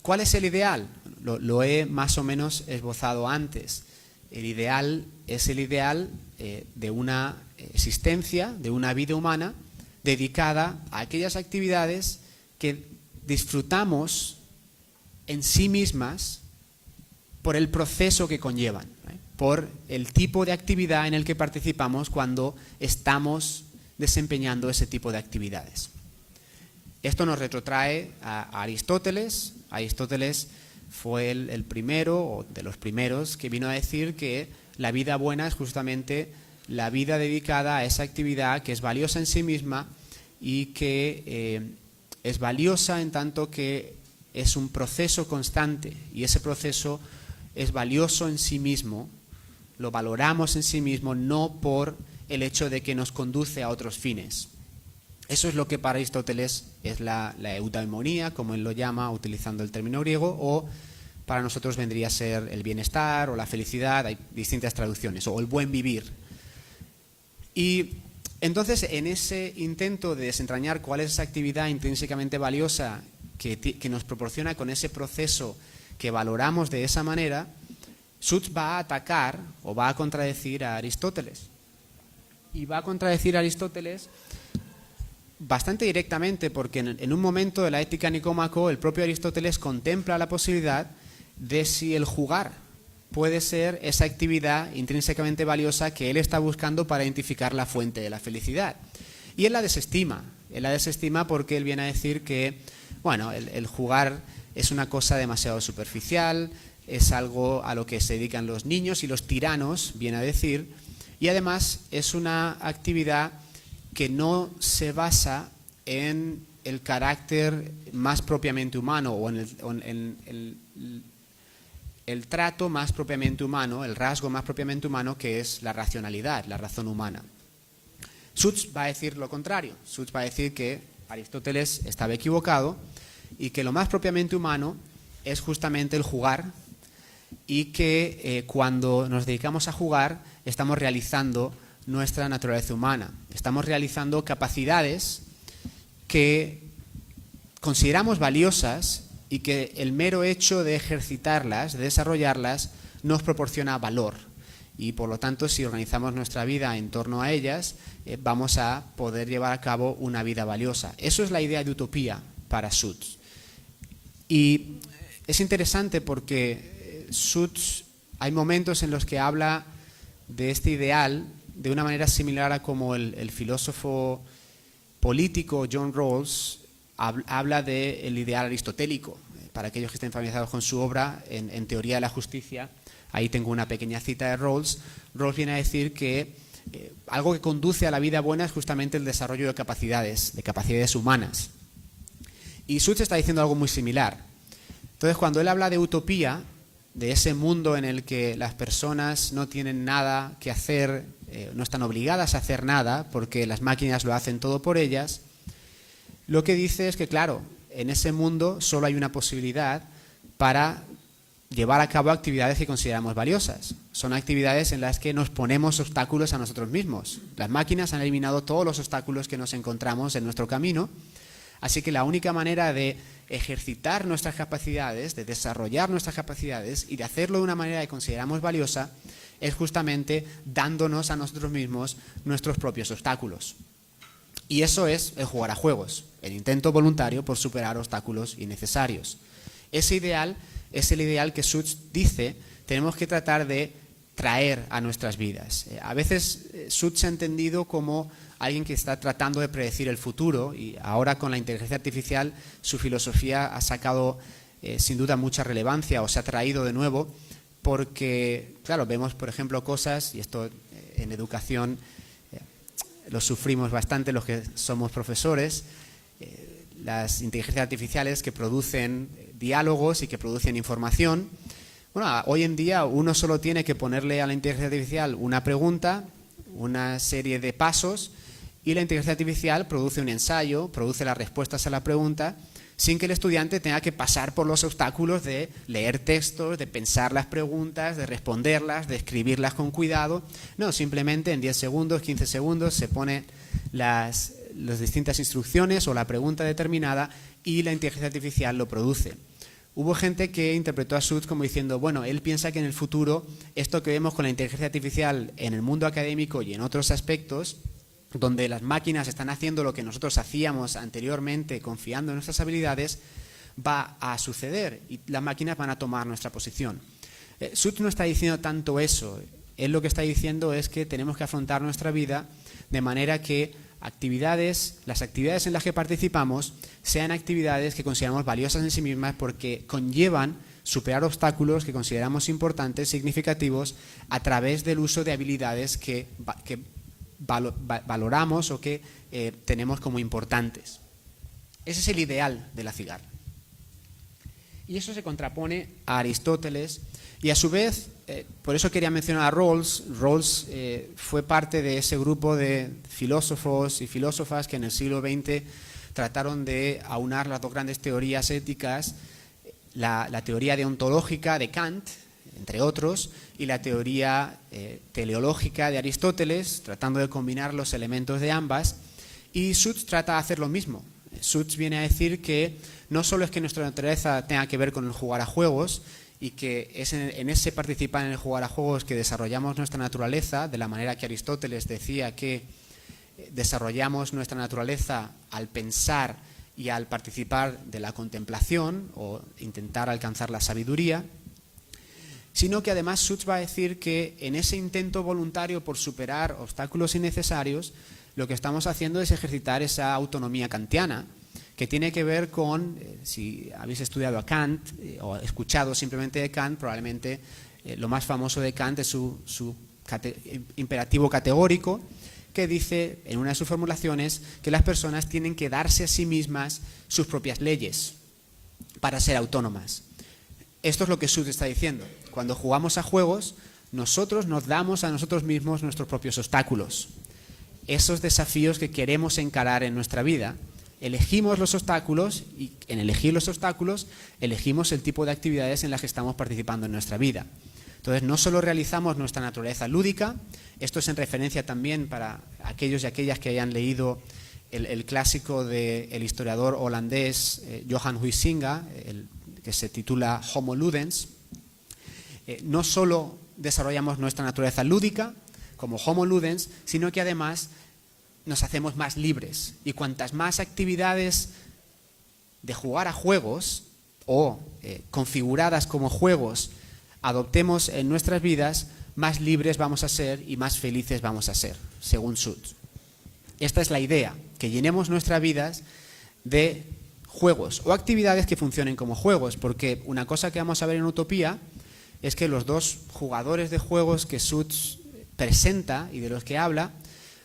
¿Cuál es el ideal? Lo he más o menos esbozado antes. El ideal es el ideal de una existencia, de una vida humana dedicada a aquellas actividades que disfrutamos en sí mismas por el proceso que conllevan, por el tipo de actividad en el que participamos cuando estamos desempeñando ese tipo de actividades. Esto nos retrotrae a Aristóteles. Aristóteles fue el primero, o de los primeros, que vino a decir que la vida buena es justamente la vida dedicada a esa actividad que es valiosa en sí misma y que es valiosa en tanto que es un proceso constante, y ese proceso es valioso en sí mismo, lo valoramos en sí mismo, no por el hecho de que nos conduce a otros fines. Eso es lo que para Aristóteles es la eudaimonía, como él lo llama, utilizando el término griego, o para nosotros vendría a ser el bienestar o la felicidad, hay distintas traducciones, o el buen vivir. Y entonces, en ese intento de desentrañar cuál es esa actividad intrínsecamente valiosa que nos proporciona con ese proceso que valoramos de esa manera, Suits va a atacar o va a contradecir a Aristóteles. Y va a contradecir a Aristóteles bastante directamente, porque en un momento de la Ética Nicómaco el propio Aristóteles contempla la posibilidad de si el jugar puede ser esa actividad intrínsecamente valiosa que él está buscando para identificar la fuente de la felicidad. Y él la desestima porque él viene a decir que, bueno, el jugar es una cosa demasiado superficial, es algo a lo que se dedican los niños y los tiranos, viene a decir, y además es una actividad que no se basa en el carácter más propiamente humano o en el trato más propiamente humano, el rasgo más propiamente humano, que es la racionalidad, la razón humana. Suits va a decir lo contrario. Suits va a decir que Aristóteles estaba equivocado y que lo más propiamente humano es justamente el jugar, y que cuando nos dedicamos a jugar estamos realizando nuestra naturaleza humana, estamos realizando capacidades que consideramos valiosas y que el mero hecho de ejercitarlas, de desarrollarlas, nos proporciona valor. Y por lo tanto, si organizamos nuestra vida en torno a ellas, vamos a poder llevar a cabo una vida valiosa. Eso es la idea de utopía para Suits. Y es interesante porque Suits, hay momentos en los que habla de este ideal de una manera similar a como el filósofo político John Rawls habla del ideal aristotélico. Para aquellos que estén familiarizados con su obra, en Teoría de la Justicia, ahí tengo una pequeña cita de Rawls. Rawls viene a decir que algo que conduce a la vida buena es justamente el desarrollo de capacidades humanas. Y Suits está diciendo algo muy similar. Entonces, cuando él habla de utopía, de ese mundo en el que las personas no tienen nada que hacer, no están obligadas a hacer nada porque las máquinas lo hacen todo por ellas, lo que dice es que, claro, en ese mundo solo hay una posibilidad para llevar a cabo actividades que consideramos valiosas. Son actividades en las que nos ponemos obstáculos a nosotros mismos. Las máquinas han eliminado todos los obstáculos que nos encontramos en nuestro camino, así que la única manera de ejercitar nuestras capacidades, de desarrollar nuestras capacidades y de hacerlo de una manera que consideramos valiosa es justamente dándonos a nosotros mismos nuestros propios obstáculos. Y eso es el jugar a juegos, el intento voluntario por superar obstáculos innecesarios. Ese ideal es el ideal que Suits dice tenemos que tratar de traer a nuestras vidas. A veces Sud se ha entendido como alguien que está tratando de predecir el futuro, y ahora con la inteligencia artificial su filosofía ha sacado sin duda mucha relevancia, o se ha traído de nuevo, porque claro, vemos por ejemplo cosas, y esto en educación lo sufrimos bastante los que somos profesores, las inteligencias artificiales que producen diálogos y que producen información. Bueno, hoy en día uno solo tiene que ponerle a la inteligencia artificial una pregunta, una serie de pasos, y la inteligencia artificial produce un ensayo, produce las respuestas a la pregunta, sin que el estudiante tenga que pasar por los obstáculos de leer textos, de pensar las preguntas, de responderlas, de escribirlas con cuidado. No, simplemente en 10 segundos, 15 segundos se pone las distintas instrucciones o la pregunta determinada y la inteligencia artificial lo produce. Hubo gente que interpretó a Sud como diciendo, bueno, él piensa que en el futuro esto que vemos con la inteligencia artificial en el mundo académico y en otros aspectos, donde las máquinas están haciendo lo que nosotros hacíamos anteriormente confiando en nuestras habilidades, va a suceder y las máquinas van a tomar nuestra posición. Sud no está diciendo tanto eso. Él lo que está diciendo es que tenemos que afrontar nuestra vida de manera que las actividades en las que participamos sean actividades que consideramos valiosas en sí mismas porque conllevan superar obstáculos que consideramos importantes, significativos, a través del uso de habilidades que valoramos o que tenemos como importantes. Ese es el ideal de la cigarra. Y eso se contrapone a Aristóteles y a su vez, por eso quería mencionar a Rawls. Rawls fue parte de ese grupo de filósofos y filósofas que en el siglo XX trataron de aunar las dos grandes teorías éticas, la teoría deontológica de Kant, entre otros, y la teoría teleológica de Aristóteles, tratando de combinar los elementos de ambas, y Sud trata de hacer lo mismo. Sud viene a decir que no solo es que nuestra naturaleza tenga que ver con el jugar a juegos, y que es en ese participar en el jugar a juegos que desarrollamos nuestra naturaleza, de la manera que Aristóteles decía que desarrollamos nuestra naturaleza al pensar y al participar de la contemplación o intentar alcanzar la sabiduría, sino que además Sud va a decir que en ese intento voluntario por superar obstáculos innecesarios, lo que estamos haciendo es ejercitar esa autonomía kantiana, que tiene que ver con, si habéis estudiado a Kant o escuchado simplemente de Kant, probablemente lo más famoso de Kant es su imperativo categórico, que dice en una de sus formulaciones que las personas tienen que darse a sí mismas sus propias leyes para ser autónomas. Esto es lo que Sud está diciendo. Cuando jugamos a juegos, nosotros nos damos a nosotros mismos nuestros propios obstáculos. Esos desafíos que queremos encarar en nuestra vida, elegimos los obstáculos y en elegir los obstáculos elegimos el tipo de actividades en las que estamos participando en nuestra vida. Entonces no solo realizamos nuestra naturaleza lúdica, esto es en referencia también para aquellos y aquellas que hayan leído el clásico del historiador holandés Johan Huizinga, que se titula Homo Ludens. No solo desarrollamos nuestra naturaleza lúdica como Homo Ludens, sino que además nos hacemos más libres, y cuantas más actividades de jugar a juegos o configuradas como juegos adoptemos en nuestras vidas, más libres vamos a ser y más felices vamos a ser, según Sud. Esta es la idea, que llenemos nuestras vidas de juegos o actividades que funcionen como juegos, porque una cosa que vamos a ver en Utopía es que los dos jugadores de juegos que Sud presenta y de los que habla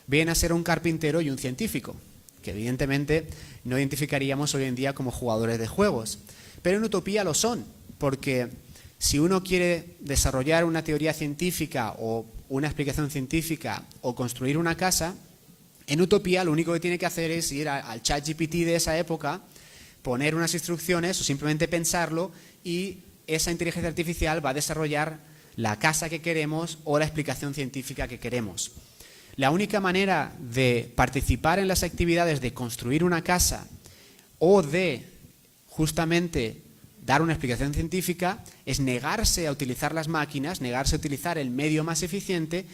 vienen a ser un carpintero y un científico, que evidentemente no identificaríamos hoy en día como jugadores de juegos. Pero en Utopía lo son, porque si uno quiere desarrollar una teoría científica o una explicación científica o construir una casa, en Utopía lo único que tiene que hacer es ir al ChatGPT de esa época, poner unas instrucciones o simplemente pensarlo, y esa inteligencia artificial va a desarrollar la casa que queremos o la explicación científica que queremos. La única manera de participar en las actividades de construir una casa o de justamente dar una explicación científica es negarse a utilizar las máquinas, negarse a utilizar el medio más eficiente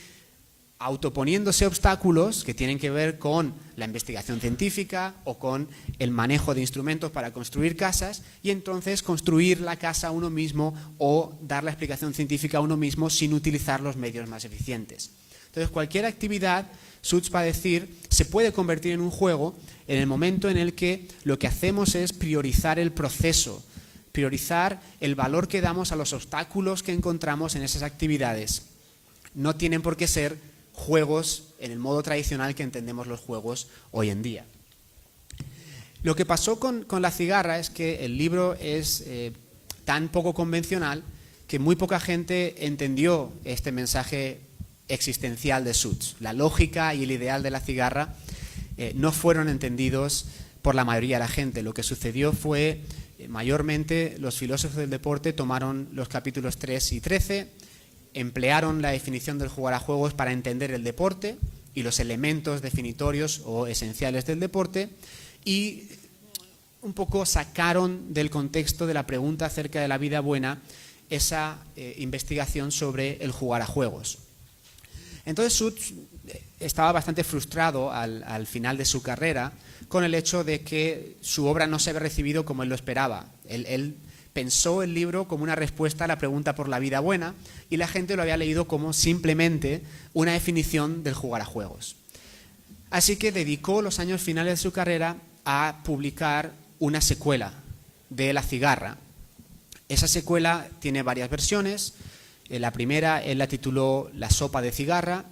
autoponiéndose obstáculos que tienen que ver con la investigación científica o con el manejo de instrumentos para construir casas, y entonces construir la casa uno mismo o dar la explicación científica a uno mismo sin utilizar los medios más eficientes. Entonces, cualquier actividad, Suits va a decir, se puede convertir en un juego en el momento en el que lo que hacemos es priorizar el proceso, priorizar el valor que damos a los obstáculos que encontramos en esas actividades. No tienen por qué ser juegos en el modo tradicional que entendemos los juegos hoy en día. Lo que pasó con la cigarra es que el libro es tan poco convencional que muy poca gente entendió este mensaje existencial de Suits. La lógica y el ideal de la cigarra no fueron entendidos por la mayoría de la gente. Lo que sucedió fue, mayormente, los filósofos del deporte tomaron los capítulos 3 y 13, emplearon la definición del jugar a juegos para entender el deporte y los elementos definitorios o esenciales del deporte, y un poco sacaron del contexto de la pregunta acerca de la vida buena esa investigación sobre el jugar a juegos. Entonces Suits estaba bastante frustrado al final de su carrera con el hecho de que su obra no se había recibido como él lo esperaba. Él pensó el libro como una respuesta a la pregunta por la vida buena, y la gente lo había leído como simplemente una definición del jugar a juegos. Así que dedicó los años finales de su carrera a publicar una secuela de La cigarra. Esa secuela tiene varias versiones. La primera él la tituló La sopa de cigarra,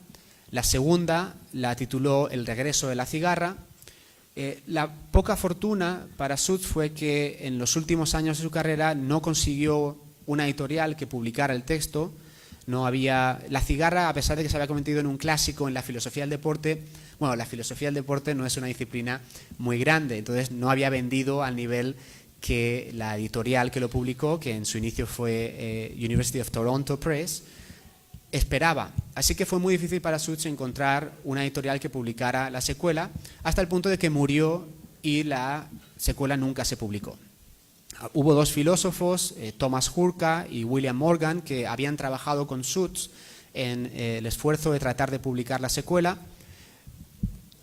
la segunda la tituló El regreso de la cigarra. La poca fortuna para Suits fue que en los últimos años de su carrera no consiguió una editorial que publicara el texto. No había La cigarra, a pesar de que se había convertido en un clásico en la filosofía del deporte. Bueno, la filosofía del deporte no es una disciplina muy grande, entonces no había vendido al nivel que la editorial que lo publicó, que en su inicio fue University of Toronto Press, esperaba. Así que fue muy difícil para Suits encontrar una editorial que publicara la secuela, hasta el punto de que murió y la secuela nunca se publicó. Hubo dos filósofos, Thomas Hurka y William Morgan, que habían trabajado con Suits en el esfuerzo de tratar de publicar la secuela.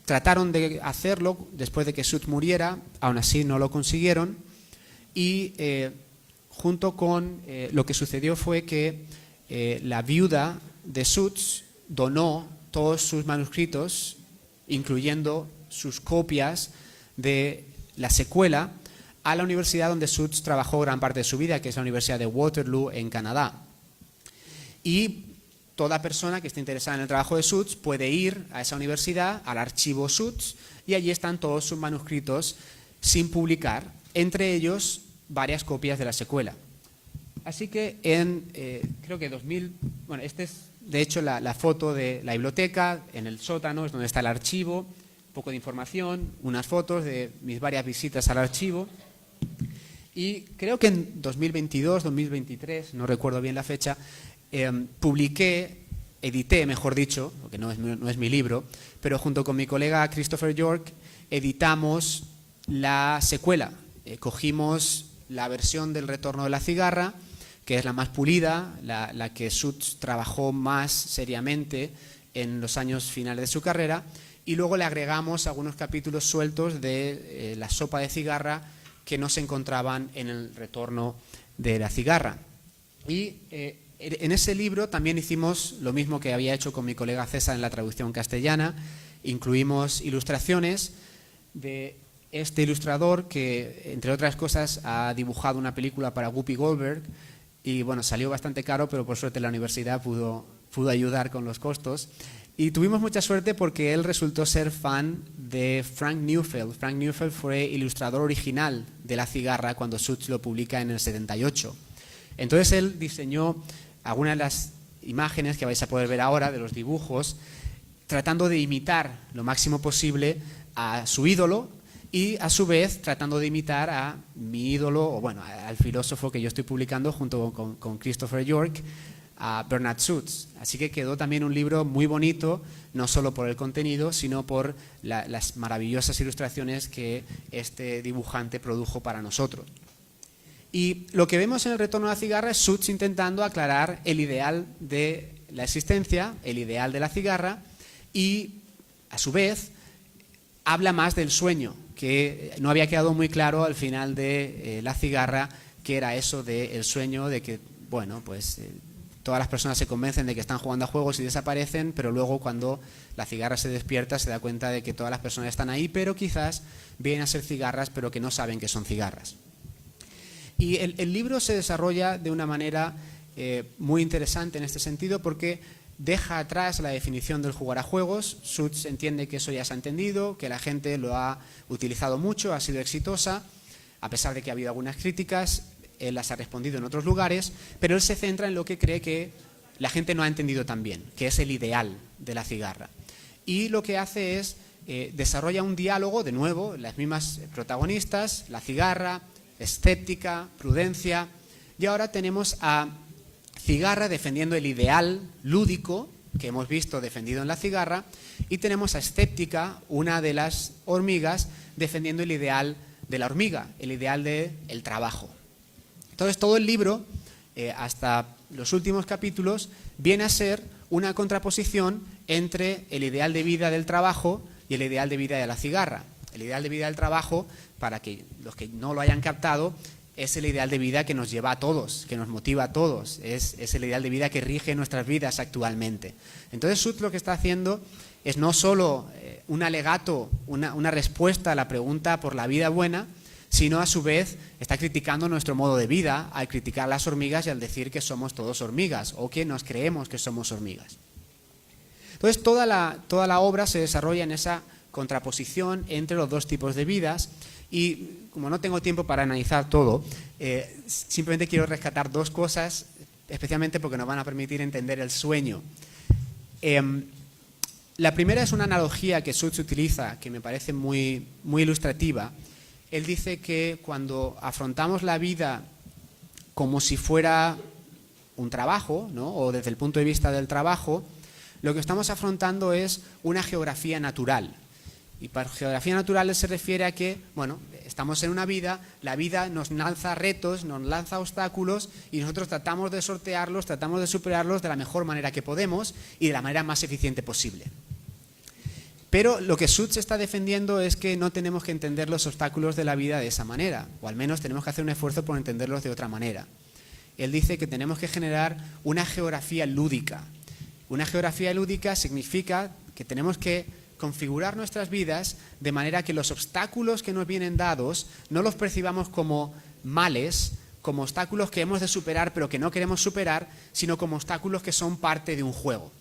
Trataron de hacerlo después de que Suits muriera, aún así no lo consiguieron, y junto con lo que sucedió fue que la viuda de Suits donó todos sus manuscritos, incluyendo sus copias de la secuela, a la universidad donde Suits trabajó gran parte de su vida, que es la Universidad de Waterloo en Canadá. Y toda persona que esté interesada en el trabajo de Suits puede ir a esa universidad, al archivo Suits, y allí están todos sus manuscritos sin publicar, entre ellos varias copias de la secuela. Así que creo que 2000, bueno, esta es de hecho la foto de la biblioteca, en el sótano es donde está el archivo, un poco de información, unas fotos de mis varias visitas al archivo. Y creo que en 2022, 2023, no recuerdo bien la fecha, edité, mejor dicho, porque no es mi libro, pero junto con mi colega Christopher York editamos la secuela. Cogimos la versión del Retorno de la cigarra, que es la más pulida, la que Suits trabajó más seriamente en los años finales de su carrera, y luego le agregamos algunos capítulos sueltos de La sopa de cigarra que no se encontraban en el Retorno de la cigarra. Y en ese libro también hicimos lo mismo que había hecho con mi colega César en la traducción castellana. Incluimos ilustraciones de este ilustrador que, entre otras cosas, ha dibujado una película para Whoopi Goldberg, y bueno, salió bastante caro, pero por suerte la universidad pudo ayudar con los costos. Y tuvimos mucha suerte porque él resultó ser fan de Frank Neufeld. Frank Neufeld fue ilustrador original de La cigarra cuando Suits lo publica en el 78. Entonces él diseñó algunas de las imágenes que vais a poder ver ahora, de los dibujos, tratando de imitar lo máximo posible a su ídolo, y a su vez tratando de imitar a mi ídolo, o bueno, al filósofo que yo estoy publicando junto con Christopher York, a Bernard Suits. Así que quedó también un libro muy bonito, no solo por el contenido, sino por las maravillosas ilustraciones que este dibujante produjo para nosotros. Y lo que vemos en el Retorno a la cigarra es Suits intentando aclarar el ideal de la existencia, el ideal de la cigarra, y, a su vez, habla más del sueño, que no había quedado muy claro al final de La cigarra, que era eso del sueño, de que, bueno, pues todas las personas se convencen de que están jugando a juegos y desaparecen, pero luego cuando la cigarra se despierta se da cuenta de que todas las personas están ahí, pero quizás vienen a ser cigarras, pero que no saben que son cigarras. Y el libro se desarrolla de una manera muy interesante en este sentido, porque deja atrás la definición del jugar a juegos. Suits entiende que eso ya se ha entendido, que la gente lo ha utilizado mucho, ha sido exitosa, a pesar de que ha habido algunas críticas, él las ha respondido en otros lugares, pero él se centra en lo que cree que la gente no ha entendido tan bien, que es el ideal de la cigarra. Y lo que hace es, desarrolla un diálogo, de nuevo, las mismas protagonistas, la cigarra, escéptica, prudencia, y ahora tenemos a cigarra defendiendo el ideal lúdico que hemos visto defendido en la cigarra, y tenemos a escéptica, una de las hormigas, defendiendo el ideal de la hormiga, el ideal del trabajo. Entonces todo el libro, hasta los últimos capítulos, viene a ser una contraposición entre el ideal de vida del trabajo y el ideal de vida de la cigarra. El ideal de vida del trabajo, para que los que no lo hayan captado, es el ideal de vida que nos lleva a todos, que nos motiva a todos, es el ideal de vida que rige nuestras vidas actualmente. Entonces Suits lo que está haciendo es no solo un alegato, una respuesta a la pregunta por la vida buena, sino a su vez está criticando nuestro modo de vida al criticar a las hormigas y al decir que somos todos hormigas o que nos creemos que somos hormigas. Entonces toda la obra se desarrolla en esa contraposición entre los dos tipos de vidas, y como no tengo tiempo para analizar todo, simplemente quiero rescatar dos cosas, especialmente porque nos van a permitir entender el sueño. La primera es una analogía que Suits utiliza, que me parece muy, muy ilustrativa. Él dice que cuando afrontamos la vida como si fuera un trabajo, ¿no?, o desde el punto de vista del trabajo, lo que estamos afrontando es una geografía natural. Y para geografía natural se refiere a que, bueno, estamos en una vida, la vida nos lanza retos, nos lanza obstáculos y nosotros tratamos de sortearlos, tratamos de superarlos de la mejor manera que podemos y de la manera más eficiente posible. Pero lo que Suits está defendiendo es que no tenemos que entender los obstáculos de la vida de esa manera, o al menos tenemos que hacer un esfuerzo por entenderlos de otra manera. Él dice que tenemos que generar una geografía lúdica. Una geografía lúdica significa que tenemos que configurar nuestras vidas de manera que los obstáculos que nos vienen dados no los percibamos como males, como obstáculos que hemos de superar pero que no queremos superar, sino como obstáculos que son parte de un juego.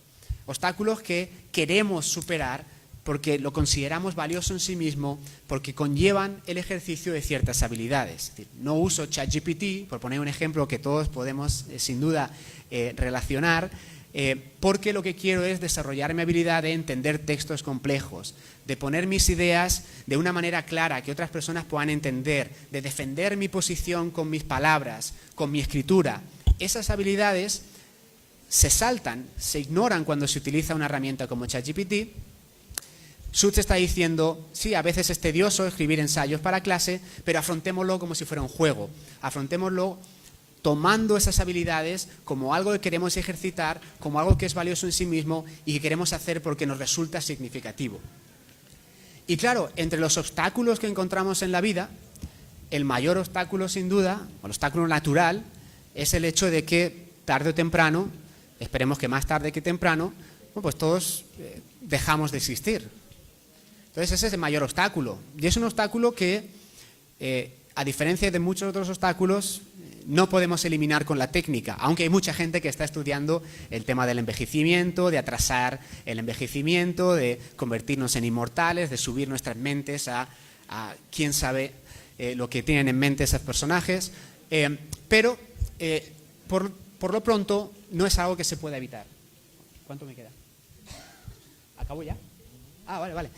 Obstáculos que queremos superar porque lo consideramos valioso en sí mismo, porque conllevan el ejercicio de ciertas habilidades. Es decir, no uso ChatGPT, por poner un ejemplo que todos podemos sin duda relacionar, porque lo que quiero es desarrollar mi habilidad de entender textos complejos, de poner mis ideas de una manera clara que otras personas puedan entender, de defender mi posición con mis palabras, con mi escritura. Esas habilidades se saltan, se ignoran cuando se utiliza una herramienta como ChatGPT. Suits está diciendo, sí, a veces es tedioso escribir ensayos para clase, pero afrontémoslo como si fuera un juego. Afrontémoslo tomando esas habilidades como algo que queremos ejercitar, como algo que es valioso en sí mismo y que queremos hacer porque nos resulta significativo. Y claro, entre los obstáculos que encontramos en la vida, el mayor obstáculo sin duda, o el obstáculo natural, es el hecho de que tarde o temprano, esperemos que más tarde que temprano, bueno, pues todos dejamos de existir. Entonces ese es el mayor obstáculo, y es un obstáculo que, a diferencia de muchos otros obstáculos, no podemos eliminar con la técnica, aunque hay mucha gente que está estudiando el tema del envejecimiento, de atrasar el envejecimiento, de convertirnos en inmortales, de subir nuestras mentes a quién sabe lo que tienen en mente esos personajes, pero por lo pronto no es algo que se pueda evitar. ¿Cuánto me queda? ¿Acabo ya? Ah, vale.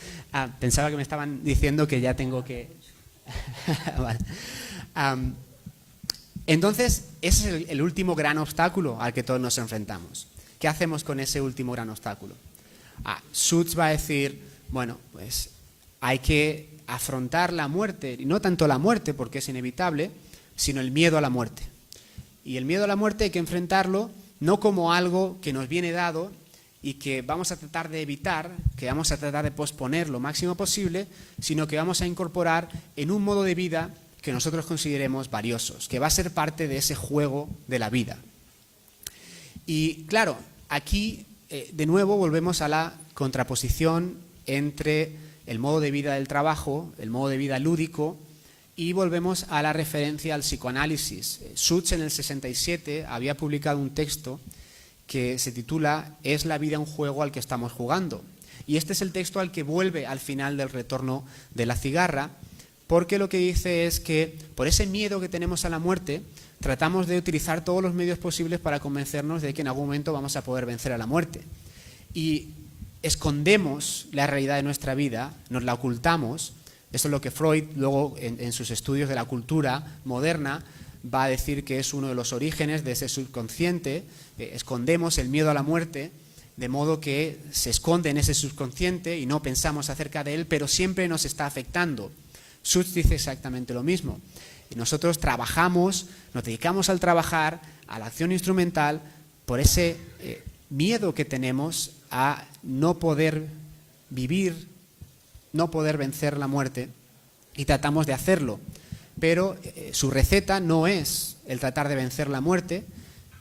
Pensaba que me estaban diciendo que ya tengo que... Vale. Entonces, ese es el último gran obstáculo al que todos nos enfrentamos. ¿Qué hacemos con ese último gran obstáculo? Suits va a decir, bueno, pues hay que afrontar la muerte, y no tanto la muerte porque es inevitable, sino el miedo a la muerte. Y el miedo a la muerte hay que enfrentarlo no como algo que nos viene dado y que vamos a tratar de evitar, que vamos a tratar de posponer lo máximo posible, sino que vamos a incorporar en un modo de vida que nosotros consideremos valiosos, que va a ser parte de ese juego de la vida. Y claro, aquí de nuevo volvemos a la contraposición entre el modo de vida del trabajo, el modo de vida lúdico, y volvemos a la referencia al psicoanálisis. Suits en el 67 había publicado un texto que se titula ¿Es la vida un juego al que estamos jugando? Y este es el texto al que vuelve al final del Retorno de la cigarra, porque lo que dice es que por ese miedo que tenemos a la muerte, tratamos de utilizar todos los medios posibles para convencernos de que en algún momento vamos a poder vencer a la muerte. Y escondemos la realidad de nuestra vida, nos la ocultamos. Esto es lo que Freud luego en sus estudios de la cultura moderna va a decir que es uno de los orígenes de ese subconsciente. Escondemos el miedo a la muerte, de modo que se esconde en ese subconsciente y no pensamos acerca de él, pero siempre nos está afectando. Suits dice exactamente lo mismo. Y nosotros trabajamos, nos dedicamos al trabajar, a la acción instrumental, por ese miedo que tenemos a no poder vivir, no poder vencer la muerte, y tratamos de hacerlo. Pero su receta no es el tratar de vencer la muerte,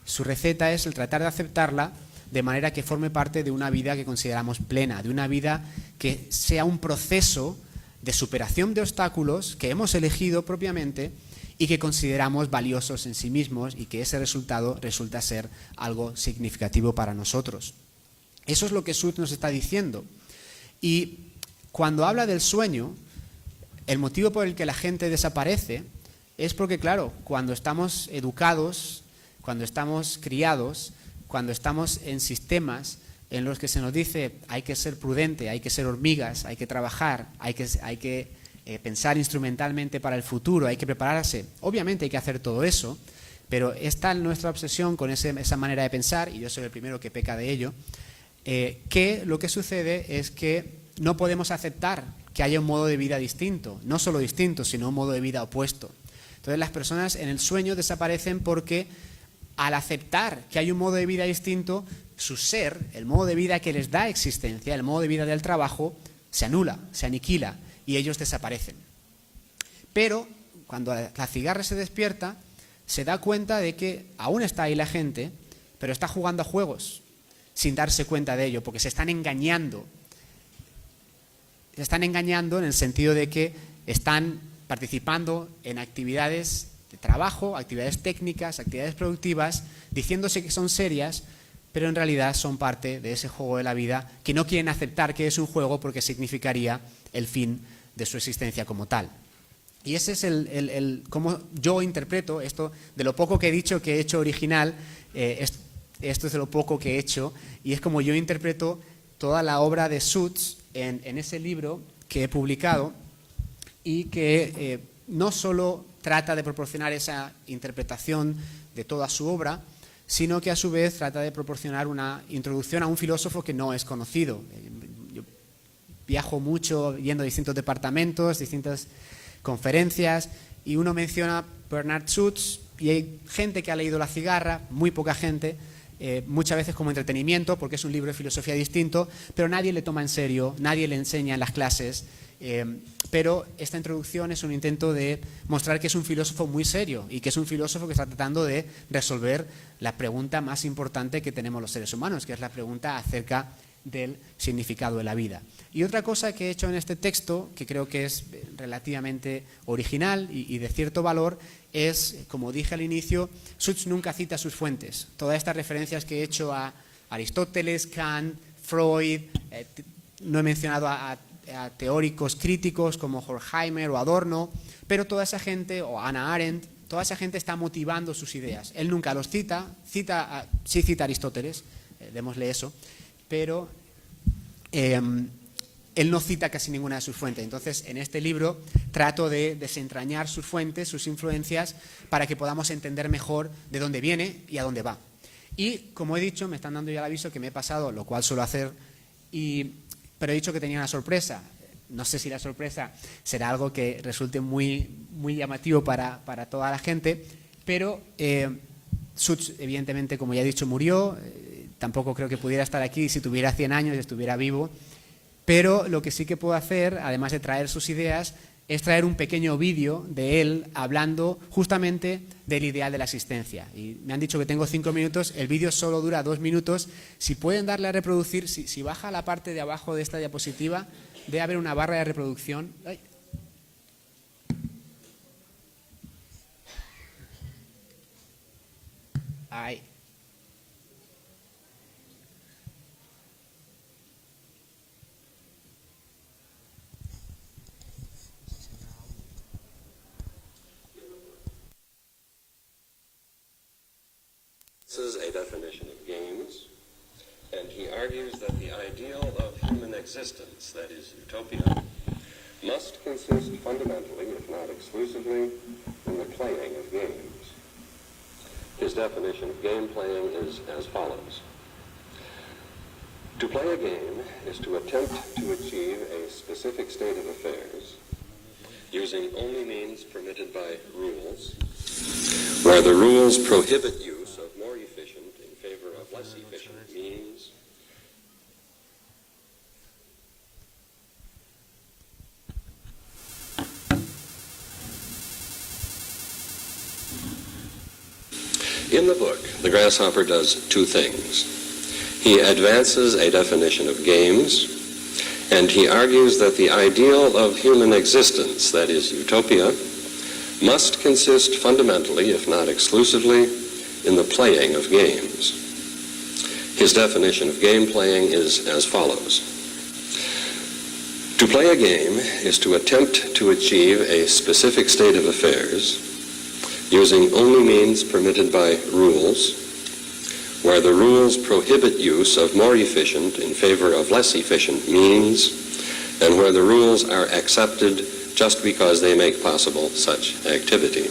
su receta es el tratar de aceptarla de manera que forme parte de una vida que consideramos plena, de una vida que sea un proceso de superación de obstáculos que hemos elegido propiamente y que consideramos valiosos en sí mismos, y que ese resultado resulta ser algo significativo para nosotros. Eso es lo que Suits nos está diciendo. Y cuando habla del sueño, el motivo por el que la gente desaparece es porque, claro, cuando estamos educados, cuando estamos criados, cuando estamos en sistemas en los que se nos dice hay que ser prudente, hay que ser hormigas, hay que trabajar, hay que pensar instrumentalmente para el futuro, hay que prepararse. Obviamente hay que hacer todo eso, pero es tal nuestra obsesión con esa manera de pensar, y yo soy el primero que peca de ello, que lo que sucede es que no podemos aceptar que haya un modo de vida distinto, no solo distinto, sino un modo de vida opuesto. Entonces las personas en el sueño desaparecen porque al aceptar que hay un modo de vida distinto, su ser, el modo de vida que les da existencia, el modo de vida del trabajo, se anula, se aniquila y ellos desaparecen. Pero cuando la cigarra se despierta, se da cuenta de que aún está ahí la gente, pero está jugando a juegos sin darse cuenta de ello, porque se están engañando. Se están engañando en el sentido de que están participando en actividades de trabajo, actividades técnicas, actividades productivas, diciéndose que son serias, pero en realidad son parte de ese juego de la vida que no quieren aceptar que es un juego porque significaría el fin de su existencia como tal. Y ese es cómo yo interpreto esto, de lo poco que he dicho que he hecho original, esto es de lo poco que he hecho, y es como yo interpreto toda la obra de Suits en ese libro que he publicado, y que no solo trata de proporcionar esa interpretación de toda su obra, sino que a su vez trata de proporcionar una introducción a un filósofo que no es conocido. Yo viajo mucho yendo a distintos departamentos, distintas conferencias, y uno menciona Bernard Suits, y hay gente que ha leído La cigarra, muy poca gente, muchas veces como entretenimiento, porque es un libro de filosofía distinto, pero nadie le toma en serio, nadie le enseña en las clases. Pero esta introducción es un intento de mostrar que es un filósofo muy serio y que es un filósofo que está tratando de resolver la pregunta más importante que tenemos los seres humanos, que es la pregunta acerca del significado de la vida. Y otra cosa que he hecho en este texto, que creo que es relativamente original y de cierto valor, es, como dije al inicio, Suits nunca cita sus fuentes. Todas estas referencias que he hecho a Aristóteles, Kant, Freud, no he mencionado a teóricos críticos como Horkheimer o Adorno, pero toda esa gente, o Hannah Arendt, toda esa gente está motivando sus ideas. Él nunca los cita, sí cita a Aristóteles, démosle eso, pero él no cita casi ninguna de sus fuentes. Entonces, en este libro trato de desentrañar sus fuentes, sus influencias, para que podamos entender mejor de dónde viene y a dónde va. Y, como he dicho, me están dando ya el aviso que me he pasado, lo cual suelo hacer, pero he dicho que tenía una sorpresa. No sé si la sorpresa será algo que resulte muy, muy llamativo para toda la gente, pero Suits, evidentemente, como ya he dicho, murió. tampoco creo que pudiera estar aquí si tuviera 100 años y estuviera vivo, pero lo que sí que puedo hacer, además de traer sus ideas, es traer un pequeño vídeo de él hablando justamente del ideal de la existencia. Y me han dicho que tengo 5 minutos, el vídeo solo dura 2 minutos. Si pueden darle a reproducir, si baja la parte de abajo de esta diapositiva, debe haber una barra de reproducción. ¡Ay! ¡Ay! This is a definition of games, and he argues that the ideal of human existence, that is, utopia, must consist fundamentally, if not exclusively, in the playing of games. His definition of game playing is as follows. To play a game is to attempt to achieve a specific state of affairs using only means permitted by rules, where the rules prohibit use of more efficient in favor of less efficient means. In the book, the grasshopper does two things. He advances a definition of games, and he argues that the ideal of human existence, that is, utopia, must consist fundamentally, if not exclusively, in the playing of games. His definition of game playing is as follows. To play a game is to attempt to achieve a specific state of affairs using only means permitted by rules, where the rules prohibit use of more efficient in favor of less efficient means, and where the rules are accepted just because they make possible such activity.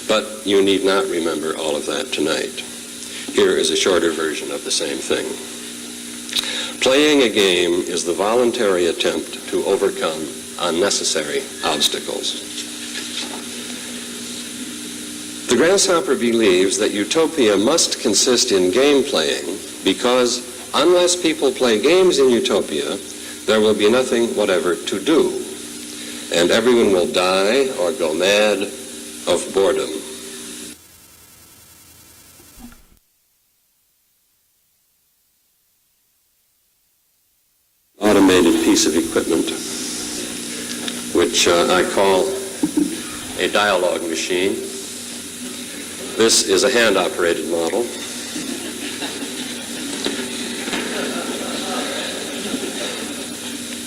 But you need not remember all of that tonight. Here is a shorter version of the same thing. Playing a game is the voluntary attempt to overcome unnecessary obstacles. The grasshopper believes that utopia must consist in game playing because unless people play games in utopia, there will be nothing whatever to do, and everyone will die or go mad of boredom. Automated piece of equipment, which I call a dialogue machine. This is a hand-operated model.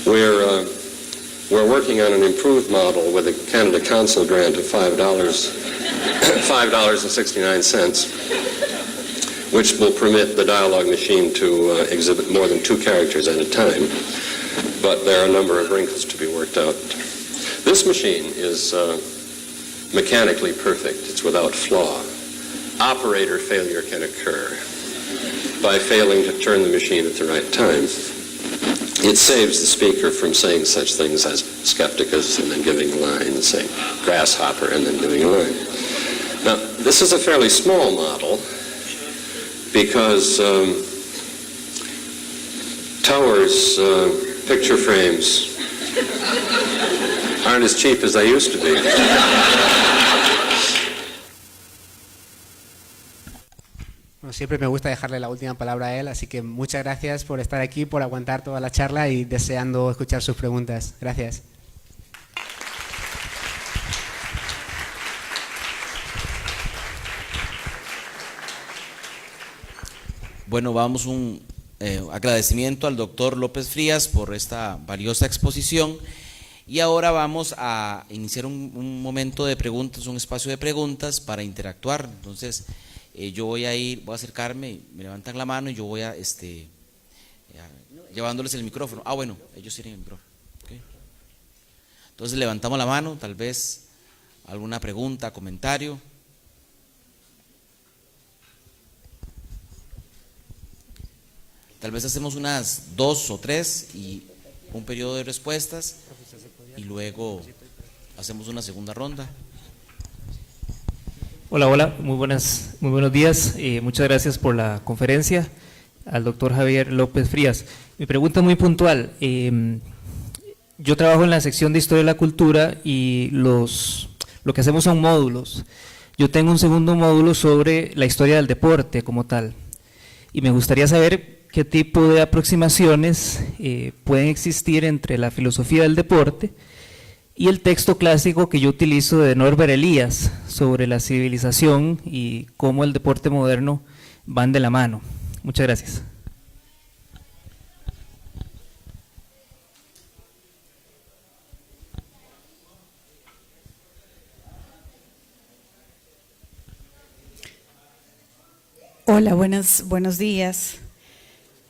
We're working on an improved model with a Canada Council grant of $5.69, which will permit the dialogue machine to exhibit more than 2 characters at a time. But there are a number of wrinkles to be worked out. This machine is mechanically perfect. It's without flaw. Operator failure can occur by failing to turn the machine at the right time. It saves the speaker from saying such things as skepticus and then giving a line, and saying grasshopper and then giving a line. Now, this is a fairly small model because Tower's picture frames aren't as cheap as they used to be. Bueno, siempre me gusta dejarle la última palabra a él, así que muchas gracias por estar aquí, por aguantar toda la charla y deseando escuchar sus preguntas. Gracias. Bueno, vamos un agradecimiento al doctor López Frías por esta valiosa exposición, y ahora vamos a iniciar un momento de preguntas, un espacio de preguntas para interactuar. Entonces, yo voy a acercarme, me levantan la mano y yo voy llevándoles el micrófono. Ah, bueno, ellos tienen el micrófono. Okay. Entonces levantamos la mano, tal vez alguna pregunta, comentario. Tal vez hacemos unas 2 o 3 y un periodo de respuestas y luego hacemos una segunda ronda. Hola, hola, muy buenos días. Muchas gracias por la conferencia al doctor Javier López Frías. Mi pregunta es muy puntual. Yo trabajo en la sección de Historia de la Cultura y lo que hacemos son módulos. Yo tengo un segundo módulo sobre la historia del deporte como tal. Y me gustaría saber qué tipo de aproximaciones pueden existir entre la filosofía del deporte y el texto clásico que yo utilizo de Norbert Elias sobre la civilización y cómo el deporte moderno van de la mano. Muchas gracias. Hola, buenos días.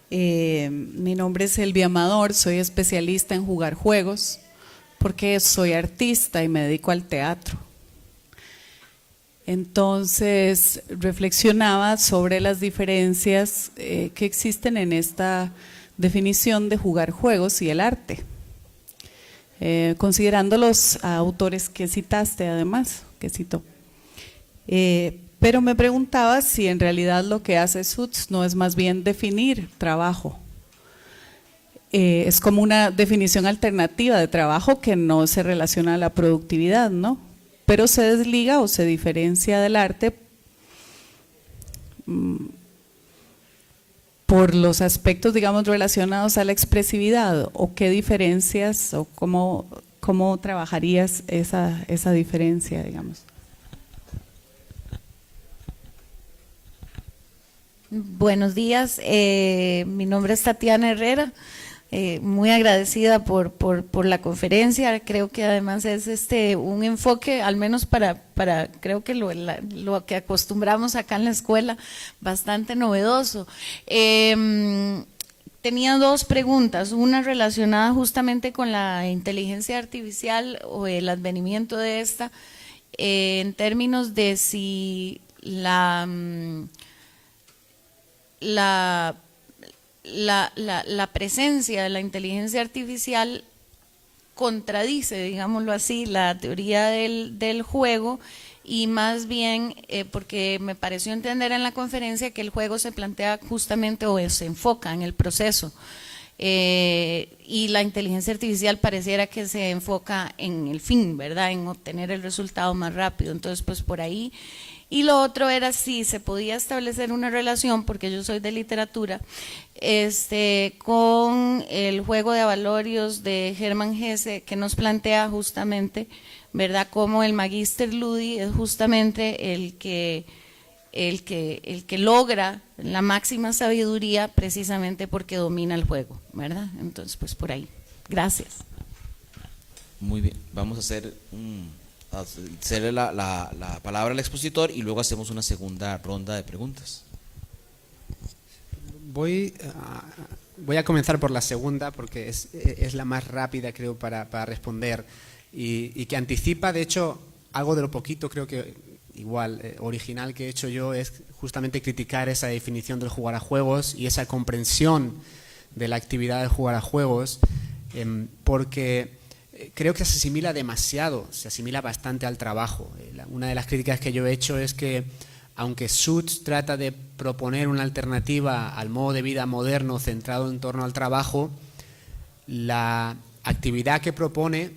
Mi nombre es Elvia Amador, soy especialista en jugar juegos porque soy artista y me dedico al teatro. Entonces, reflexionaba sobre las diferencias que existen en esta definición de jugar juegos y el arte. Considerando los autores que citaste, además, que citó. Pero me preguntaba si en realidad lo que hace Suits no es más bien definir trabajo. Es como una definición alternativa de trabajo que no se relaciona a la productividad, ¿no? Pero se desliga o se diferencia del arte por los aspectos, digamos, relacionados a la expresividad. ¿O qué diferencias o cómo trabajarías esa diferencia, digamos? Buenos días, mi nombre es Tatiana Herrera, muy agradecida por la conferencia. Creo que además es un enfoque, al menos para creo que lo que acostumbramos acá en la escuela, bastante novedoso. Tenía dos preguntas, una relacionada justamente con la inteligencia artificial o el advenimiento de esta, en términos de si la presencia de la inteligencia artificial contradice, digámoslo así, la teoría del juego, y más bien porque me pareció entender en la conferencia que el juego se plantea justamente o se enfoca en el proceso, y la inteligencia artificial pareciera que se enfoca en el fin, ¿verdad?, en obtener el resultado más rápido. Entonces, pues por ahí. Y lo otro era si se podía establecer una relación, porque yo soy de literatura, con el juego de avalorios de Hermann Hesse, que nos plantea justamente, ¿verdad?, cómo el Magister Ludi es justamente el que logra la máxima sabiduría precisamente porque domina el juego, ¿verdad? Entonces, pues por ahí. Gracias. Muy bien, vamos a hacer hacerle la palabra al expositor y luego hacemos una segunda ronda de preguntas. Voy a comenzar por la segunda porque es la más rápida, creo, para responder y que anticipa, de hecho, algo de lo poquito, creo que igual original que he hecho yo, es justamente criticar esa definición del jugar a juegos y esa comprensión de la actividad de jugar a juegos, porque creo que se asimila demasiado, se asimila bastante al trabajo. Una de las críticas que yo he hecho es que, aunque Suits trata de proponer una alternativa al modo de vida moderno centrado en torno al trabajo, la actividad que propone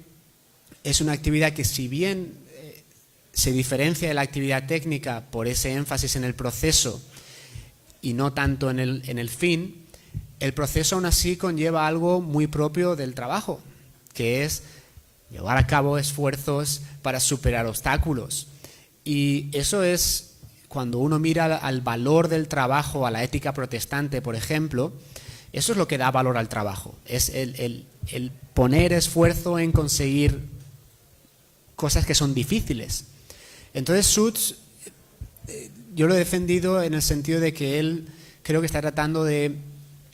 es una actividad que, si bien se diferencia de la actividad técnica por ese énfasis en el proceso y no tanto en el fin, el proceso aún así conlleva algo muy propio del trabajo, que es llevar a cabo esfuerzos para superar obstáculos. Y eso es, cuando uno mira al valor del trabajo, a la ética protestante, por ejemplo, eso es lo que da valor al trabajo, es el poner esfuerzo en conseguir cosas que son difíciles. Entonces Suits, yo lo he defendido en el sentido de que él creo que está tratando de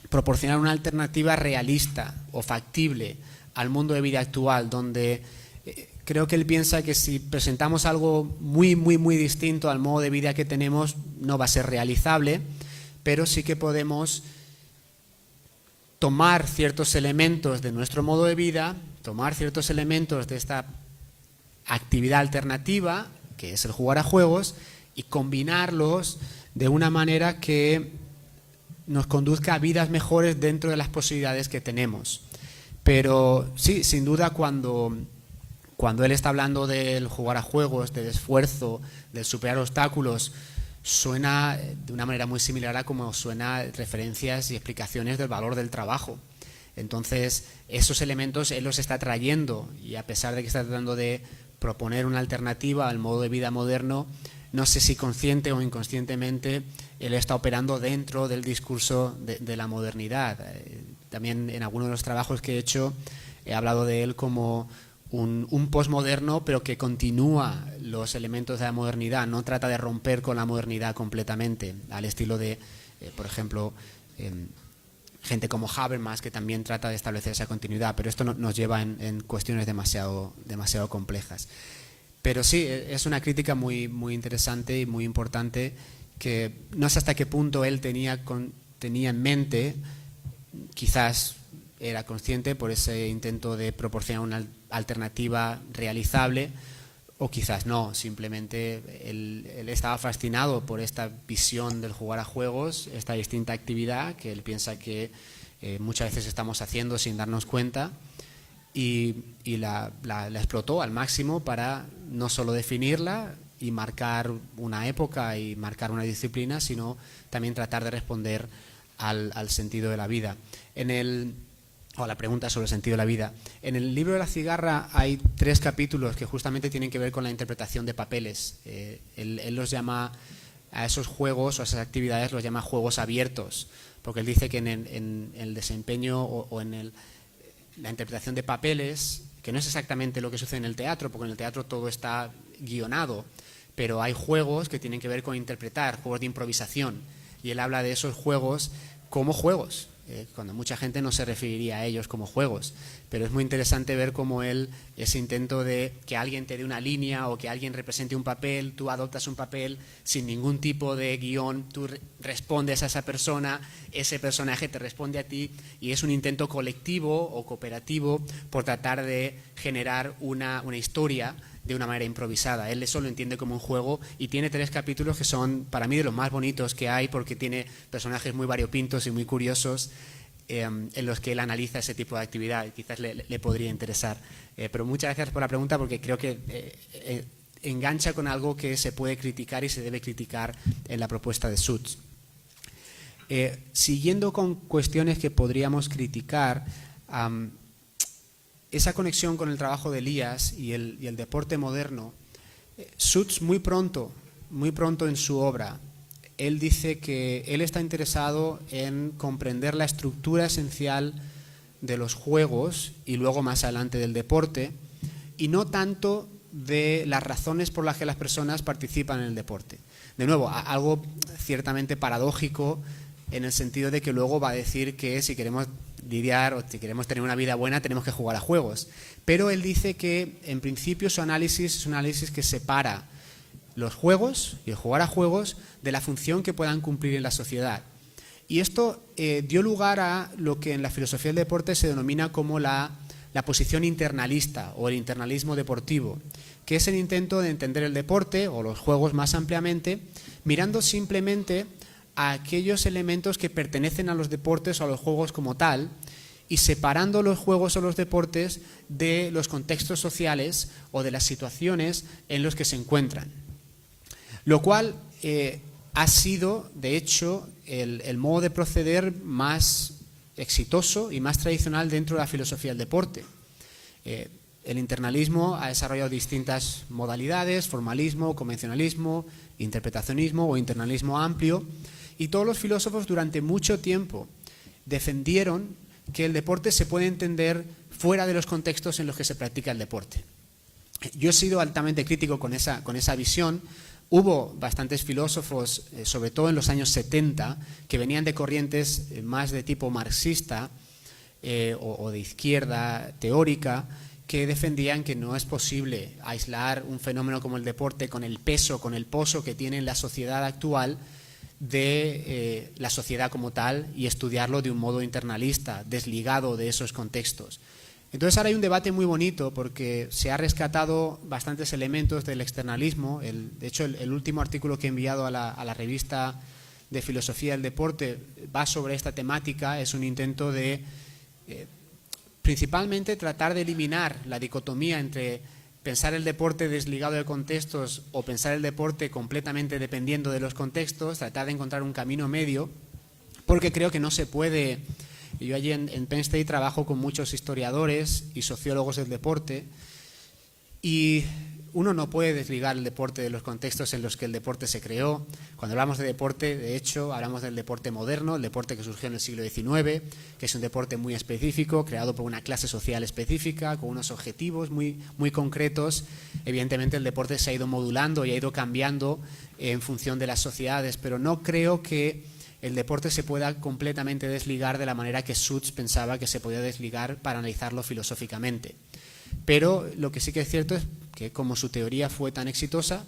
proporcionar una alternativa realista o factible al mundo de vida actual, donde creo que él piensa que si presentamos algo muy distinto al modo de vida que tenemos, no va a ser realizable, pero sí que podemos tomar ciertos elementos de nuestro modo de vida, tomar ciertos elementos de esta actividad alternativa, que es el jugar a juegos, y combinarlos de una manera que nos conduzca a vidas mejores dentro de las posibilidades que tenemos. Pero sí, sin duda, cuando él está hablando del jugar a juegos, del esfuerzo, del superar obstáculos, suena de una manera muy similar a como suena referencias y explicaciones del valor del trabajo. Entonces, esos elementos él los está trayendo, y a pesar de que está tratando de proponer una alternativa al modo de vida moderno, no sé si consciente o inconscientemente él está operando dentro del discurso de la modernidad. También en algunos de los trabajos que he hecho he hablado de él como un posmoderno, pero que continúa los elementos de la modernidad, no trata de romper con la modernidad completamente, al estilo de, por ejemplo, gente como Habermas, que también trata de establecer esa continuidad, pero esto nos lleva en cuestiones demasiado complejas. Pero sí, es una crítica muy, muy interesante y muy importante, que no sé hasta qué punto él tenía en mente, quizás era consciente por ese intento de proporcionar una alternativa realizable, o quizás no, simplemente él estaba fascinado por esta visión del jugar a juegos, esta distinta actividad que él piensa que muchas veces estamos haciendo sin darnos cuenta, y la explotó al máximo para no solo definirla y marcar una época y marcar una disciplina, sino también tratar de responder al sentido de la vida. O la pregunta sobre el sentido de la vida. En el libro de la cigarra hay 3 capítulos que justamente tienen que ver con la interpretación de papeles. Él los llama, a esos juegos o a esas actividades los llama juegos abiertos, porque él dice que en el desempeño o en la interpretación de papeles, que no es exactamente lo que sucede en el teatro, porque en el teatro todo está guionado, pero hay juegos que tienen que ver con interpretar, juegos de improvisación, y él habla de esos juegos como juegos, cuando mucha gente no se referiría a ellos como juegos, pero es muy interesante ver cómo ese intento de que alguien te dé una línea o que alguien represente un papel, tú adoptas un papel sin ningún tipo de guión, tú respondes a esa persona, ese personaje te responde a ti, y es un intento colectivo o cooperativo por tratar de generar una historia de una manera improvisada. Él eso lo entiende como un juego, y tiene 3 capítulos que son para mí de los más bonitos que hay, porque tiene personajes muy variopintos y muy curiosos en los que él analiza ese tipo de actividad, y quizás le podría interesar. Pero muchas gracias por la pregunta, porque creo que engancha con algo que se puede criticar y se debe criticar en la propuesta de Suits. Siguiendo con cuestiones que podríamos criticar, esa conexión con el trabajo de Elías y el deporte moderno, Suits muy pronto en su obra, él dice que él está interesado en comprender la estructura esencial de los juegos y luego más adelante del deporte, y no tanto de las razones por las que las personas participan en el deporte. De nuevo, algo ciertamente paradójico, en el sentido de que luego va a decir que si queremos lidiar o si queremos tener una vida buena tenemos que jugar a juegos. Pero él dice que en principio su análisis es un análisis que separa los juegos y el jugar a juegos de la función que puedan cumplir en la sociedad. Y esto dio lugar a lo que en la filosofía del deporte se denomina como la posición internalista o el internalismo deportivo, que es el intento de entender el deporte o los juegos más ampliamente, mirando simplemente a aquellos elementos que pertenecen a los deportes o a los juegos como tal, y separando los juegos o los deportes de los contextos sociales o de las situaciones en los que se encuentran. Lo cual ha sido, de hecho, el modo de proceder más exitoso y más tradicional dentro de la filosofía del deporte. El internalismo ha desarrollado distintas modalidades: formalismo, convencionalismo, interpretacionismo o internalismo amplio, y todos los filósofos durante mucho tiempo defendieron que el deporte se puede entender fuera de los contextos en los que se practica el deporte. Yo he sido altamente crítico con esa visión. Hubo bastantes filósofos, sobre todo en los años 70, que venían de corrientes más de tipo marxista o de izquierda teórica, que defendían que no es posible aislar un fenómeno como el deporte con el peso, con el poso que tiene en la sociedad actual de la sociedad como tal, y estudiarlo de un modo internalista, desligado de esos contextos. Entonces ahora hay un debate muy bonito porque se ha rescatado bastantes elementos del externalismo. De hecho, el último artículo que he enviado a la revista de Filosofía del Deporte va sobre esta temática. Es un intento de principalmente tratar de eliminar la dicotomía entre pensar el deporte desligado de contextos o pensar el deporte completamente dependiendo de los contextos, tratar de encontrar un camino medio, porque creo que no se puede. Yo allí en Penn State trabajo con muchos historiadores y sociólogos del deporte y uno no puede desligar el deporte de los contextos en los que el deporte se creó. Cuando hablamos de deporte, de hecho, hablamos del deporte moderno, el deporte que surgió en el siglo XIX, que es un deporte muy específico, creado por una clase social específica, con unos objetivos muy concretos. Evidentemente el deporte se ha ido modulando y ha ido cambiando en función de las sociedades, pero no creo que el deporte se pueda completamente desligar de la manera que Suits pensaba que se podía desligar para analizarlo filosóficamente. Pero lo que sí que es cierto es que como su teoría fue tan exitosa,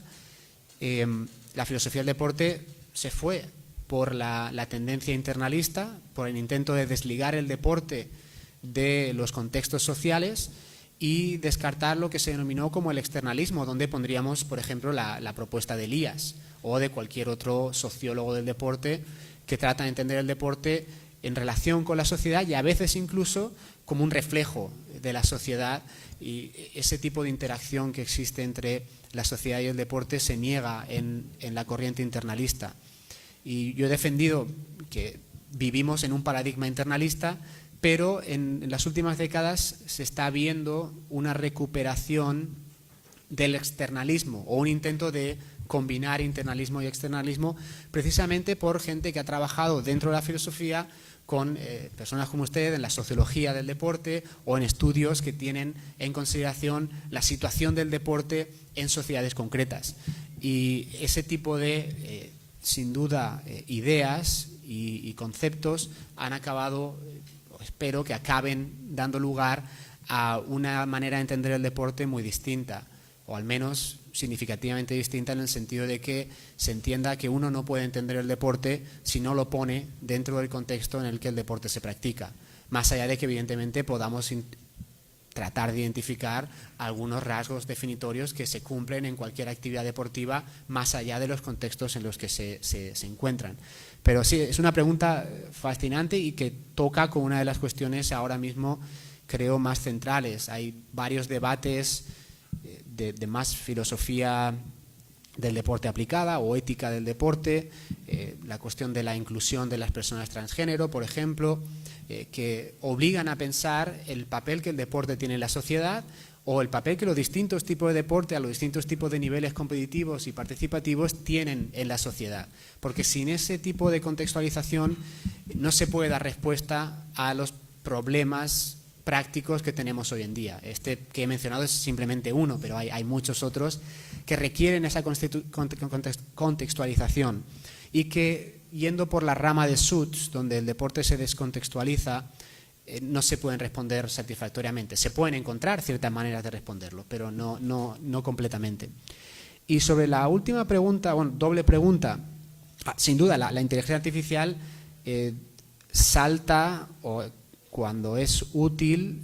la filosofía del deporte se fue por la tendencia internalista, por el intento de desligar el deporte de los contextos sociales y descartar lo que se denominó como el externalismo, donde pondríamos, por ejemplo, la propuesta de Elías o de cualquier otro sociólogo del deporte que trata de entender el deporte en relación con la sociedad y a veces incluso como un reflejo de la sociedad, y ese tipo de interacción que existe entre la sociedad y el deporte se niega en la corriente internalista. Y yo he defendido que vivimos en un paradigma internalista, pero en las últimas décadas se está viendo una recuperación del externalismo o un intento de combinar internalismo y externalismo, precisamente por gente que ha trabajado dentro de la filosofía con personas como usted en la sociología del deporte o en estudios que tienen en consideración la situación del deporte en sociedades concretas. Y ese tipo de, sin duda, ideas y conceptos han acabado, espero que acaben dando lugar a una manera de entender el deporte muy distinta, o al menos significativamente distinta, en el sentido de que se entienda que uno no puede entender el deporte si no lo pone dentro del contexto en el que el deporte se practica, más allá de que evidentemente podamos tratar de identificar algunos rasgos definitorios que se cumplen en cualquier actividad deportiva más allá de los contextos en los que se encuentran. Pero sí, es una pregunta fascinante y que toca con una de las cuestiones ahora mismo, creo, más centrales. Hay varios debates de más filosofía del deporte aplicada o ética del deporte, la cuestión de la inclusión de las personas transgénero, por ejemplo, que obligan a pensar el papel que el deporte tiene en la sociedad o el papel que los distintos tipos de deporte a los distintos tipos de niveles competitivos y participativos tienen en la sociedad. Porque sin ese tipo de contextualización no se puede dar respuesta a los problemas prácticos que tenemos hoy en día. Este que he mencionado es simplemente uno, pero hay muchos otros que requieren esa contextualización y que, yendo por la rama de Suits, donde el deporte se descontextualiza, no se pueden responder satisfactoriamente. Se pueden encontrar ciertas maneras de responderlo, pero no completamente. Y sobre la última pregunta, bueno, doble pregunta, sin duda la inteligencia artificial salta o cuando es útil,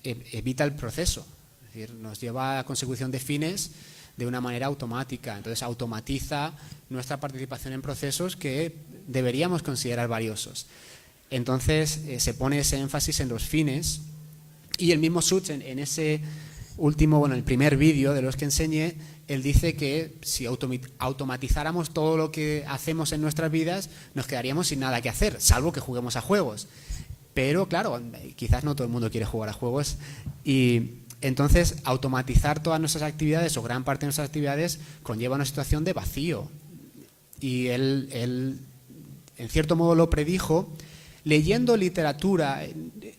evita el proceso, es decir, nos lleva a la consecución de fines de una manera automática, entonces automatiza nuestra participación en procesos que deberíamos considerar valiosos. Entonces se pone ese énfasis en los fines y el mismo Suits en ese último, bueno, el primer vídeo de los que enseñé, él dice que si automatizáramos todo lo que hacemos en nuestras vidas, nos quedaríamos sin nada que hacer, salvo que juguemos a juegos. Pero claro, quizás no todo el mundo quiere jugar a juegos y entonces automatizar todas nuestras actividades o gran parte de nuestras actividades conlleva una situación de vacío. Y él en cierto modo lo predijo. Leyendo literatura,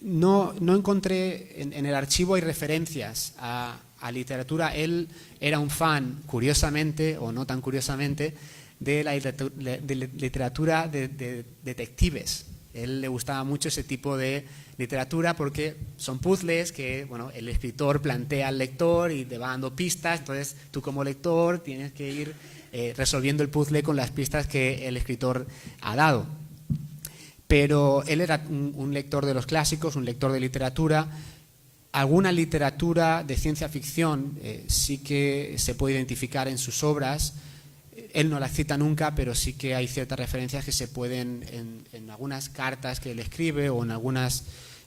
no encontré en el archivo hay referencias a literatura. Él era un fan, curiosamente o no tan curiosamente, de la literatura de detectives. Él le gustaba mucho ese tipo de literatura porque son puzzles que, bueno, el escritor plantea al lector y te va dando pistas, entonces tú como lector tienes que ir resolviendo el puzzle con las pistas que el escritor ha dado. Pero él era un lector de los clásicos, un lector de literatura, alguna literatura de ciencia ficción sí que se puede identificar en sus obras. Él no la cita nunca, pero sí que hay ciertas referencias que se pueden, en algunas cartas que él escribe o en algunas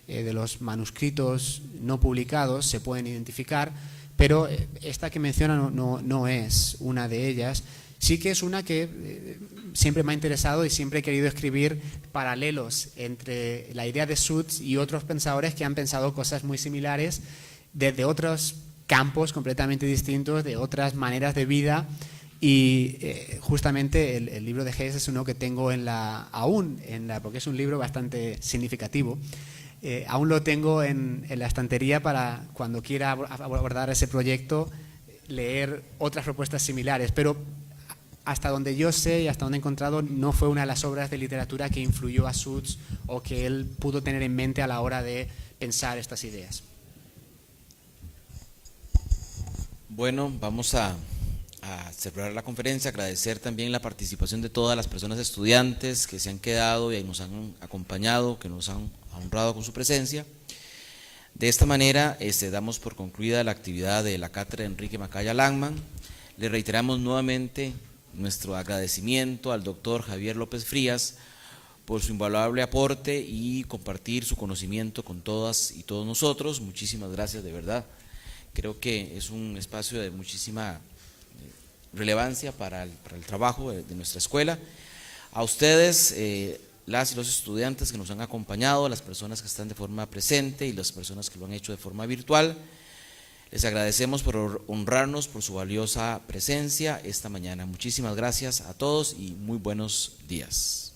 de los manuscritos no publicados se pueden identificar, pero esta que menciona no es una de ellas. Sí que es una que siempre me ha interesado y siempre he querido escribir paralelos entre la idea de Suits y otros pensadores que han pensado cosas muy similares desde otros campos completamente distintos, de otras maneras de vida. Y justamente el libro de Hess es uno que tengo porque es un libro bastante significativo. Aún lo tengo en la estantería para cuando quiera abordar ese proyecto, leer otras propuestas similares, pero hasta donde yo sé y hasta donde he encontrado, no fue una de las obras de literatura que influyó a Suits o que él pudo tener en mente a la hora de pensar estas ideas. Bueno, vamos a cerrar la conferencia, agradecer también la participación de todas las personas estudiantes que se han quedado y nos han acompañado, que nos han honrado con su presencia. De esta manera damos por concluida la actividad de la cátedra Enrique Macaya Langman. Le reiteramos nuevamente nuestro agradecimiento al doctor Javier López Frías por su invaluable aporte y compartir su conocimiento con todas y todos nosotros. Muchísimas gracias, de verdad. Creo que es un espacio de muchísima relevancia para el trabajo de nuestra escuela. A ustedes, las y los estudiantes que nos han acompañado, las personas que están de forma presente y las personas que lo han hecho de forma virtual, les agradecemos por honrarnos por su valiosa presencia esta mañana. Muchísimas gracias a todos y muy buenos días.